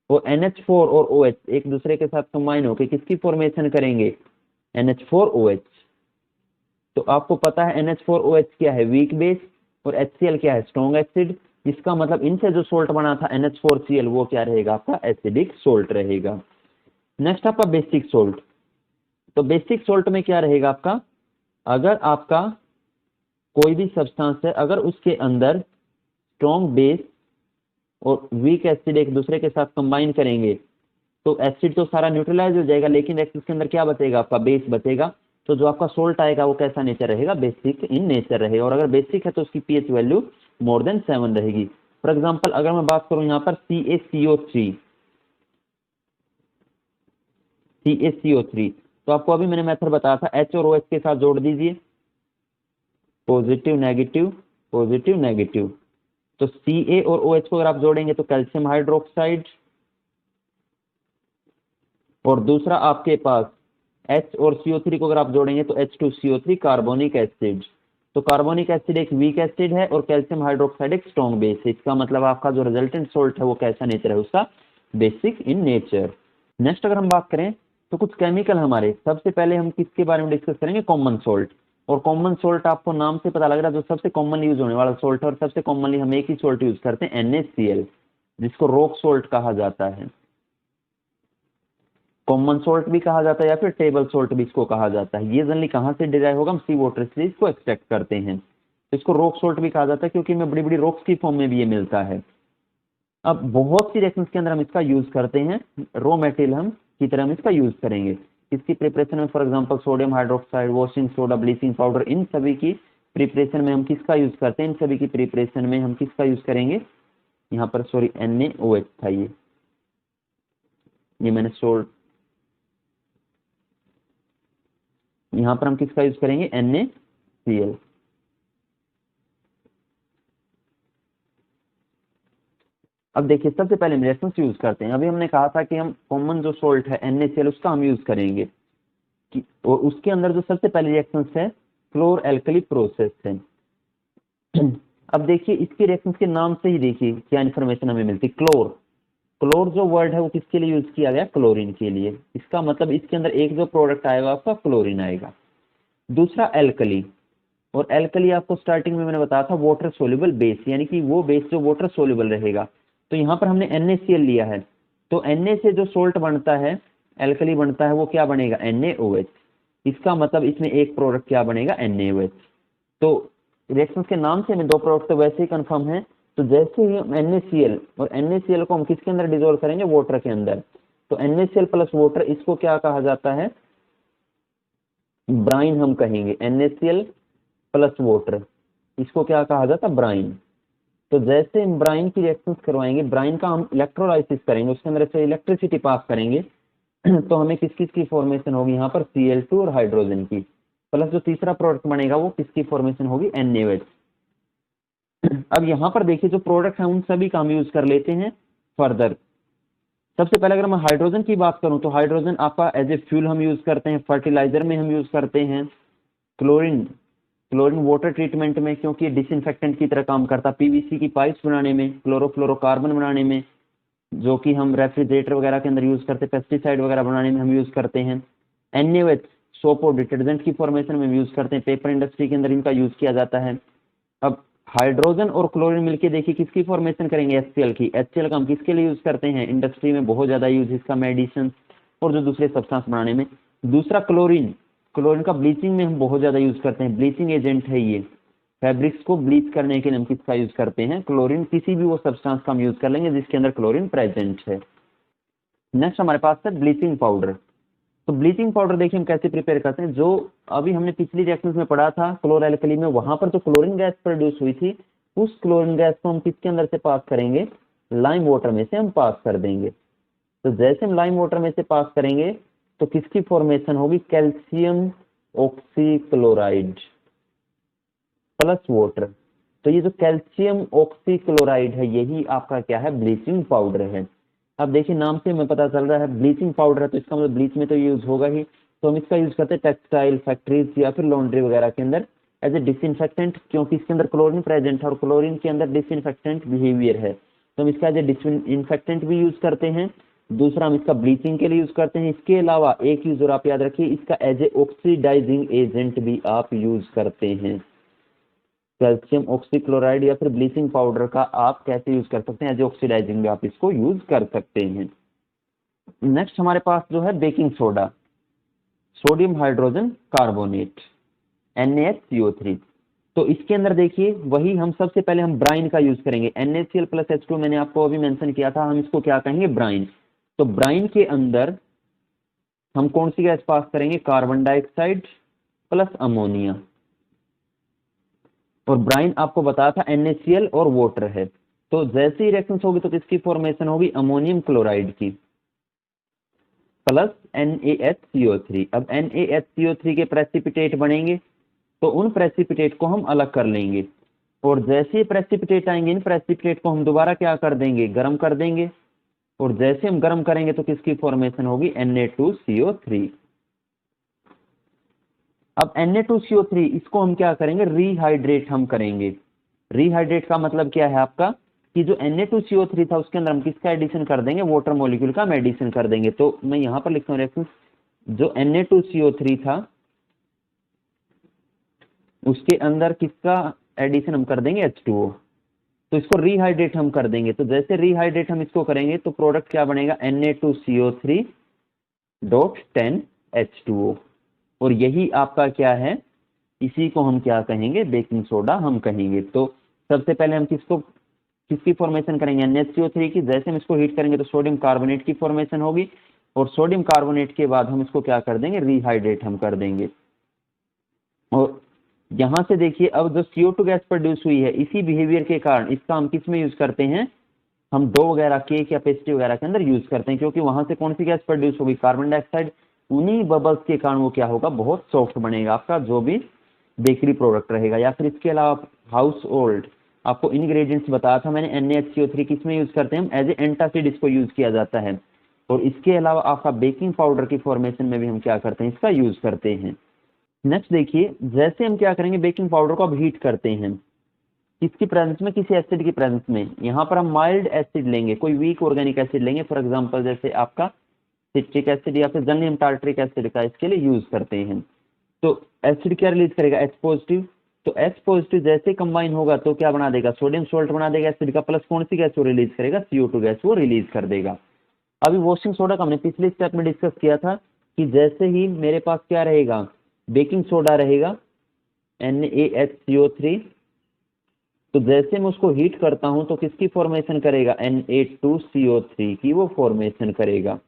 और NH4 और OH एक दूसरे के साथ कंबाइन होके किसकी फॉर्मेशन करेंगे, NH4OH। तो आपको पता है NH4OH क्या है, वीक बेस, और HCl क्या है, स्ट्रॉन्ग एसिड। इसका मतलब इनसे जो सोल्ट बना था NH4Cl वो क्या रहेगा आपका, एसिडिक सोल्ट रहेगा। नेक्स्ट आपका बेसिक सोल्ट। तो बेसिक सोल्ट में क्या रहेगा आपका, अगर आपका कोई भी सब्सटेंस है, अगर उसके अंदर स्ट्रॉन्ग बेस और वीक एसिड एक दूसरे के साथ कंबाइन करेंगे तो एसिड तो सारा न्यूट्रलाइज हो जाएगा, लेकिन इसके अंदर क्या बचेगा आपका, बेस बचेगा। तो जो आपका सोल्ट आएगा वो कैसा नेचर रहेगा, बेसिक इन नेचर रहेगा। और अगर बेसिक है तो उसकी पीएच वैल्यू मोर देन 7 रहेगी। फॉर एग्जांपल अगर मैं बात करूं यहाँ पर CaCO3, तो आपको अभी मैंने मेथड बताया था, H और OH के साथ जोड़ दीजिए, पॉजिटिव नेगेटिव पॉजिटिव नेगेटिव। तो Ca और OH को अगर आप जोड़ेंगे तो कैल्शियम हाइड्रोक्साइड, और दूसरा आपके पास H और CO3 को अगर आप जोड़ेंगे तो H2CO3 कार्बोनिक एसिड। तो कार्बोनिक एसिड एक वीक एसिड है और कैल्शियम हाइड्रोक्साइड एक स्ट्रॉन्ग बेस है। इसका मतलब आपका जो रिजल्टेंट सोल्ट है वो कैसा नेचर है उसका, बेसिक इन नेचर। नेक्स्ट अगर हम बात करें तो कुछ केमिकल हमारे, सबसे पहले हम किसके बारे में डिस्कस करेंगे, कॉमन सोल्ट। और कॉमन सोल्ट आपको नाम से पता लग रहा है जो सबसे कॉमनली यूज होने वाला सोल्ट है, और सबसे कॉमनली हम एक ही सोल्ट यूज करते हैं NaCl, जिसको रॉक सोल्ट कहा जाता है। कॉमन सोल्ट भी कहा जाता है या फिर टेबल सोल्ट भी इसको कहा जाता है। ये जनरली कहाँ से डिराइव होगा, हम सी वाटर से इसको एक्सट्रैक्ट करते हैं। तो इसको रॉक सोल्ट भी कहा जाता है क्योंकि में बड़ी बड़ी रॉक्स की फॉर्म में भी ये मिलता है। अब बहुत सी रिएक्शंस के अंदर हम इसका यूज करते हैं, रॉ मटेरियल हम की तरह हम इसका यूज करेंगे। इसकी प्रिपरेशन में for example sodium hydroxide, washing soda, bleaching powder, इन सभी की प्रिपरेशन में हम किसका यूज करते हैं, इन सभी की प्रिपरेशन में हम किसका यूज करेंगे, यहाँ पर सॉरी NaOH था, ये मैंने सोल्ट, यहाँ पर हम किसका यूज करेंगे, NaCl। अब देखिए सबसे पहले हम रिएक्शंस यूज करते हैं। अभी हमने कहा था कि हम कॉमन जो सोल्ट है NaCl उसका हम यूज करेंगे और उसके अंदर जो सबसे पहले रिएक्शंस है क्लोर एल्कली प्रोसेस है। अब देखिए इसके रिएक्शंस के नाम से ही देखिए क्या इन्फॉर्मेशन हमें मिलती है। क्लोर, क्लोर जो वर्ड है वो किसके लिए यूज किया गया, क्लोरीन के लिए। इसका मतलब इसके अंदर एक जो प्रोडक्ट आएगा आपका क्लोरीन आएगा। दूसरा एल्कली, और एल्कली आपको स्टार्टिंग में मैंने बताया था वाटर सोल्यूबल बेस, यानी कि वो बेस जो वाटर सोल्यूबल रहेगा। तो यहाँ पर हमने NaCl लिया है, तो Na से जो सोल्ट बनता है, एल्कली बनता है, वो क्या बनेगा, NaOH। इसका मतलब इसमें एक प्रोडक्ट क्या बनेगा, NaOH। तो रिएक्शंस के नाम से हमें दो प्रोडक्ट तो वैसे ही कंफर्म है। तो जैसे ही हम NaCl और NaCl को हम किसके अंदर डिजोल्व करेंगे, वाटर के अंदर, तो NaCl प्लस वाटर, इसको क्या कहा जाता है, ब्राइन हम कहेंगे। NaCl प्लस वाटर, इसको क्या कहा जाता है, ब्राइन। तो जैसे हम ब्राइन की रिएक्शंस करवाएंगे, ब्राइन का हम इलेक्ट्रोलाइसिस करेंगे, उसके अंदर से इलेक्ट्रिसिटी पास करेंगे, तो हमें किस किस की फॉर्मेशन होगी, यहाँ पर Cl2 और हाइड्रोजन की, प्लस जो तीसरा प्रोडक्ट बनेगा वो किसकी फॉर्मेशन होगी, NaOH। अब यहाँ पर देखिए जो प्रोडक्ट है उन सभी का हम यूज कर लेते हैं फर्दर। सबसे पहले अगर मैं हाइड्रोजन की बात करूं तो हाइड्रोजन आपका एज ए फ्यूल हम यूज करते हैं, फर्टिलाइजर में हम यूज करते हैं। क्लोरीन क्लोरीन वाटर ट्रीटमेंट में, क्योंकि डिसइंफेक्टेंट की तरह काम करता, पीवीसी की पाइप्स बनाने में, क्लोरोफ्लोरोकार्बन बनाने में, जो कि हम रेफ्रिजरेटर वगैरह के अंदर यूज करते हैं, पेस्टिसाइड वगैरह बनाने में हम यूज करते हैं। NaOH सोप और डिटर्जेंट की फॉर्मेशन में यूज करते हैं, पेपर इंडस्ट्री के अंदर इनका यूज किया जाता है। अब हाइड्रोजन और क्लोरीन मिलके देखिए किसकी फॉर्मेशन करेंगे, HCl की। HCl का हम किसके लिए यूज करते हैं, इंडस्ट्री में बहुत ज्यादा यूज इसका, मेडिसिन और जो दूसरे सब्सटेंस बनाने में। दूसरा क्लोरीन, क्लोरीन का ब्लीचिंग में हम बहुत ज्यादा यूज करते हैं, ब्लीचिंग एजेंट है ये। फैब्रिक्स को ब्लीच करने के लिए हम किसका यूज करते हैं, क्लोरीन। किसी भी वो सब्सटेंस का हम यूज कर लेंगे जिसके अंदर क्लोरीन प्रेजेंट है। नेक्स्ट हमारे पास है ब्लीचिंग पाउडर। तो ब्लीचिंग पाउडर देखिए हम कैसे प्रिपेयर करते हैं। जो अभी हमने पिछली रिएक्शंस में पढ़ा था क्लोरएल्कली में, वहां पर जो क्लोरीन गैस प्रोड्यूस हुई थी, उस क्लोरीन गैस को हम किसके अंदर से पास करेंगे, लाइम वाटर में से हम पास कर देंगे। तो जैसे हम लाइम वाटर में से पास करेंगे तो किसकी फॉर्मेशन होगी, कैल्शियम ऑक्सीक्लोराइड प्लस वाटर। तो ये जो कैल्शियम ऑक्सीक्लोराइड है यही आपका क्या है, ब्लीचिंग पाउडर है। अब देखिए नाम से हमें पता चल रहा है ब्लीचिंग पाउडर है, तो इसका मतलब ब्लीच में तो यूज होगा ही। तो हम इसका यूज करते हैं टेक्सटाइल फैक्ट्रीज या फिर लॉन्ड्री वगैरह के अंदर एज ए डिसइंफेक्टेंट, क्योंकि इसके अंदर क्लोरीन प्रेजेंट है और क्लोरीन के अंदर डिसइंफेक्टेंट बिहेवियर है, तो हम इसका एज ए डिसइंफेक्टेंट भी यूज करते हैं। दूसरा हम इसका ब्लीचिंग के लिए यूज करते हैं। इसके अलावा एक यूज और आप याद रखिए, इसका एज ए ऑक्सीडाइजिंग एजेंट भी आप यूज करते हैं। कैल्शियम ऑक्सीक्लोराइड या फिर ब्लीचिंग पाउडर का आप कैसे यूज कर सकते हैं, एज ए ऑक्सीडाइजिंग भी आप इसको यूज कर सकते हैं। नेक्स्ट हमारे पास जो है baking soda, sodium hydrogen carbonate, NaHCO3। तो इसके अंदर देखिए वही हम सबसे पहले हम ब्राइन का यूज करेंगे। NaCl प्लस H2 मैंने आपको अभी मेंशन किया था, हम इसको क्या कहेंगे, ब्राइन। तो ब्राइन के अंदर हम कौन सी गैस पास करेंगे, कार्बन डाइऑक्साइड प्लस अमोनिया। और ब्राइन आपको बताया था NaCl और वाटर है। तो जैसे ही रिएक्शन होगी तो किसकी फॉर्मेशन होगी, अमोनियम क्लोराइड की प्लस NaHCO3। अब NaHCO3 के प्रेसिपिटेट बनेंगे तो उन प्रेसिपिटेट को हम अलग कर लेंगे, और जैसे ही प्रेसिपिटेट आएंगे इन प्रेसिपिटेट को हम दोबारा क्या कर देंगे, गर्म कर देंगे। और जैसे हम गर्म करेंगे तो किसकी फॉर्मेशन होगी, Na2CO3। अब Na2CO3 इसको हम क्या करेंगे, रीहाइड्रेट हम करेंगे। रीहाइड्रेट का मतलब क्या है आपका, कि जो Na2CO3 था उसके अंदर हम किसका एडिशन कर देंगे, वाटर मॉलिक्यूल का हम एडिशन कर देंगे। तो मैं यहां पर लिखता हूं रेफरेंस, जो Na2CO3 था उसके अंदर किसका एडिशन हम कर देंगे, H2O। तो इसको रीहाइड्रेट हम कर देंगे। तो जैसे रीहाइड्रेट हम इसको करेंगे तो प्रोडक्ट क्या बनेगा, Na2CO3.10H2O। और यही आपका क्या है, इसी को हम क्या कहेंगे, बेकिंग सोडा हम कहेंगे। तो सबसे पहले हम किसकी फॉर्मेशन करेंगे, NaCO3 की। जैसे हम इसको हीट करेंगे तो सोडियम कार्बोनेट की फॉर्मेशन होगी, और सोडियम कार्बोनेट के बाद हम इसको क्या कर देंगे, रीहाइड्रेट हम कर देंगे। और यहां से देखिए अब जो CO2 गैस प्रोड्यूस हुई है इसी बिहेवियर के कारण इसका हम किस में यूज करते हैं, हम डो वगैरह, केक या पेस्ट्री वगैरह के अंदर यूज करते हैं, क्योंकि वहां से कौन सी गैस प्रोड्यूस होगी, कार्बन डाइऑक्साइड। उन्हीं बबल्स के कारण वो क्या होगा, बहुत सॉफ्ट बनेगा आपका जो भी बेकरी प्रोडक्ट रहेगा। या फिर इसके अलावा हाउस होल्ड, आपको इंग्रेडिएंट्स बताया था मैंने, NaHCO3 किस में यूज करते हैं हम, एज ए एंटासिड इसको यूज किया जाता है। और इसके अलावा आपका बेकिंग पाउडर की फॉर्मेशन में भी हम क्या करते हैं, इसका यूज करते हैं। नेक्स्ट देखिए, जैसे हम क्या करेंगे, बेकिंग पाउडर को अब हीट करते हैं, किसकी प्रेजेंस में, किसी एसिड की प्रेजेंस में। यहाँ पर हम माइल्ड एसिड लेंगे, कोई वीक ऑर्गेनिक एसिड लेंगे, फॉर एग्जांपल जैसे आपका सिट्रिक एसिड या फिर जर्नियम टार्टरिक एसिड का इसके लिए यूज करते हैं। तो एसिड क्या रिलीज करेगा, H पॉजिटिव। तो H पॉजिटिव जैसे कंबाइन होगा तो क्या बना देगा, सोडियम सोल्ट बना देगा एसिड का, प्लस कौन सी गैस वो रिलीज करेगा, CO2 गैस वो रिलीज कर देगा। अभी वॉशिंग सोडा का हमने पिछले स्टेप में डिस्कस किया था कि जैसे ही मेरे पास क्या रहेगा, बेकिंग सोडा रहेगा NaHCO3, तो जैसे मैं उसको हीट करता हूं तो किसकी फॉर्मेशन करेगा, Na2CO3 की वो फॉर्मेशन करेगा।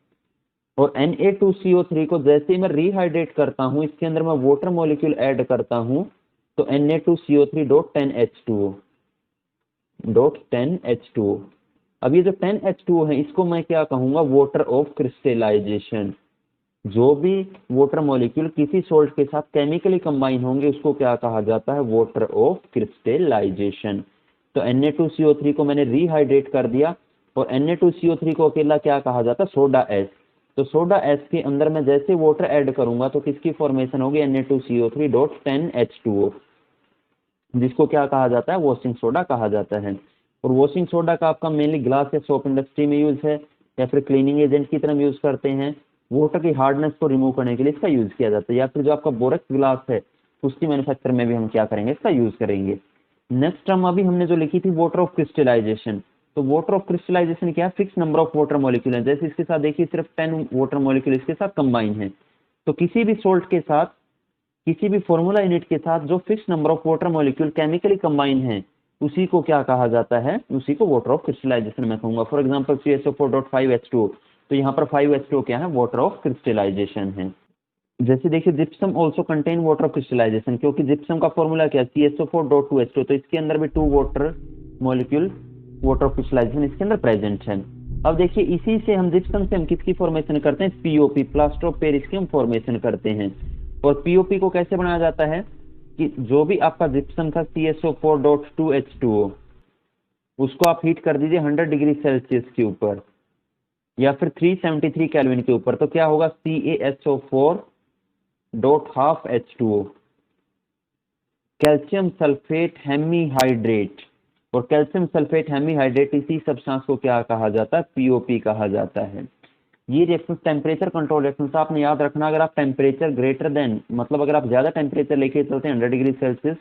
और Na2CO3 को जैसे ही मैं रीहाइड्रेट करता हूं, इसके अंदर मैं वाटर मॉलिक्यूल ऐड करता हूं, तो Na2CO3.10H2O। अब ये जो 10H2O है इसको मैं क्या कहूंगा, वाटर ऑफ क्रिस्टलाइजेशन। जो भी वाटर मॉलिक्यूल किसी सोल्ट के साथ केमिकली कंबाइन होंगे उसको क्या कहा जाता है, वाटर ऑफ क्रिस्टलाइजेशन। तो Na2CO3 को मैंने रीहाइड्रेट कर दिया, और Na2CO3 को अकेला क्या कहा जाता है, सोडा एस। तो सोडा एस के अंदर मैं जैसे वाटर ऐड करूंगा तो किसकी फॉर्मेशन होगी, Na2CO3.10H2O। जिसको क्या कहा जाता है, वॉशिंग सोडा कहा जाता है। और वॉशिंग सोडा का आपका मेनली ग्लास या सोप इंडस्ट्री में यूज है, या फिर क्लीनिंग एजेंट की तरह यूज करते हैं। वाटर की हार्डनेस को रिमूव करने के लिए इसका यूज किया जाता है, या फिर जो आपका बोरेक्स ग्लास है उसकी मैन्युफैक्चर में भी हम क्या करेंगे, इसका यूज करेंगे। नेक्स्ट टर्म अभी हमने जो लिखी थी वाटर ऑफ क्रिस्टलाइजेशन। तो वाटर ऑफ क्रिस्टलाइजेशन क्या है, fix number of water molecule है। जैसे इसके साथ देखिए सिर्फ 10 वाटर मॉलिक्यूल इसके साथ कंबाइन है। तो किसी भी सोल्ट के साथ, किसी भी फॉर्मूला यूनिट के साथ जो fix number of water molecule chemically combine है, उसी को क्या कहा जाता है, उसी को वाटर ऑफ क्रिस्टलाइजेशन मैं कहूंगा। फॉर एग्जांपल CSO4.5H2O, तो यहाँ पर 5H2O क्या है, वाटर ऑफ क्रिस्टलाइजेशन है। जैसे देखिए gypsum also contain water of crystallisation, क्योंकि जिप्सम का फॉर्मूला क्या है, CSO4.2H2O, तो इसके अंदर भी 2 water molecule water of crystallisation इसके अंदर प्रेजेंट है। अब देखिए इसी से हम जिप्सम से हम किसकी फॉर्मेशन करते हैं, पीओपी, प्लास्टर ऑफ पेरिस की हम फॉर्मेशन करते हैं। और पीओपी को कैसे बनाया जाता है कि जो भी आपका जिप्सम था CSO4.2H2O, उसको आप हीट कर दीजिए 100 डिग्री सेल्सियस के ऊपर या फिर 373 केल्विन के ऊपर, तो क्या होगा, CaSO4.12H2O, कैल्शियम सल्फेट हेमीहाइड्रेट। और कैल्शियम सल्फेट हेमीहाइड्रेट इसी सब्सटेंस को क्या कहा जाता है, पीओपी कहा जाता है। ये रिएक्शन टेम्परेचर कंट्रोल रिएक्शन, आपने याद रखना, अगर आप टेम्परेचर ग्रेटर देन, मतलब अगर आप ज्यादा टेम्परेचर लेके चलते हैं 100 डिग्री सेल्सियस,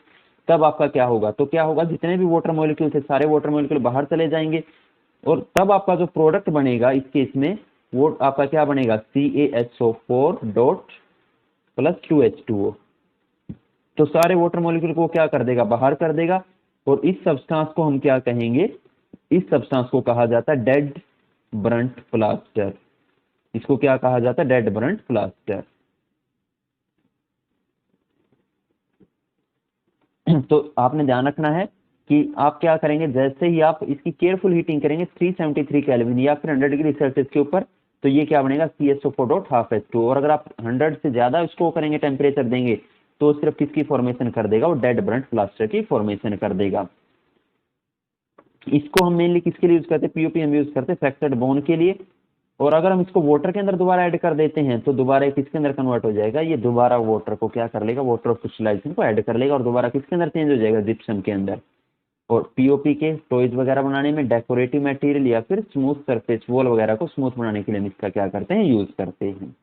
तब आपका क्या होगा, तो क्या होगा, जितने भी वाटर मॉलिक्यूल थे सारे वाटर मॉलिक्यूल बाहर चले जाएंगे, और तब आपका जो प्रोडक्ट बनेगा इस केस में वो आपका क्या बनेगा, CaSO4.2H2O। तो सारे वाटर मॉलिक्यूल को क्या कर देगा, बाहर कर देगा। और इस सब्सटेंस को हम क्या कहेंगे, इस सब्सटेंस को कहा जाता है डेड ब्रंट प्लास्टर। इसको क्या कहा जाता है, डेड ब्रंट प्लास्टर। तो आपने ध्यान रखना है कि आप क्या करेंगे, जैसे ही आप इसकी केयरफुल हीटिंग करेंगे 373 केल्विन या फिर 100 डिग्री सेल्सियस के ऊपर, तो ये क्या बनेगा, CSO4.12H2O। और अगर आप 100 से ज्यादा इसको करेंगे, टेम्परेचर देंगे, तो सिर्फ किसकी फॉर्मेशन कर देगा, वो डेड ब्रंट प्लास्टर की फॉर्मेशन कर देगा। इसको हम मेनली किसके लिए यूज करते हैं, पीओपी हम यूज करते हैं फ्रैक्चर्ड बोन के लिए। और अगर हम इसको वाटर के अंदर दोबारा ऐड कर देते हैं, तो दोबारा किसके अंदर कन्वर्ट हो जाएगा, ये दोबारा वाटर को क्या कर लेगा, वाटर ऑफ क्रिस्टलाइजेशन को ऐड कर लेगा, और दोबारा किसके अंदर चेंज हो जाएगा, जिप्सम के अंदर। और पीओपी के टॉयज वगैरह बनाने में, डेकोरेटिव मटेरियल या फिर स्मूथ सरफेस वॉल वगैरह को स्मूथ बनाने के लिए हम इसका क्या करते हैं, यूज करते हैं।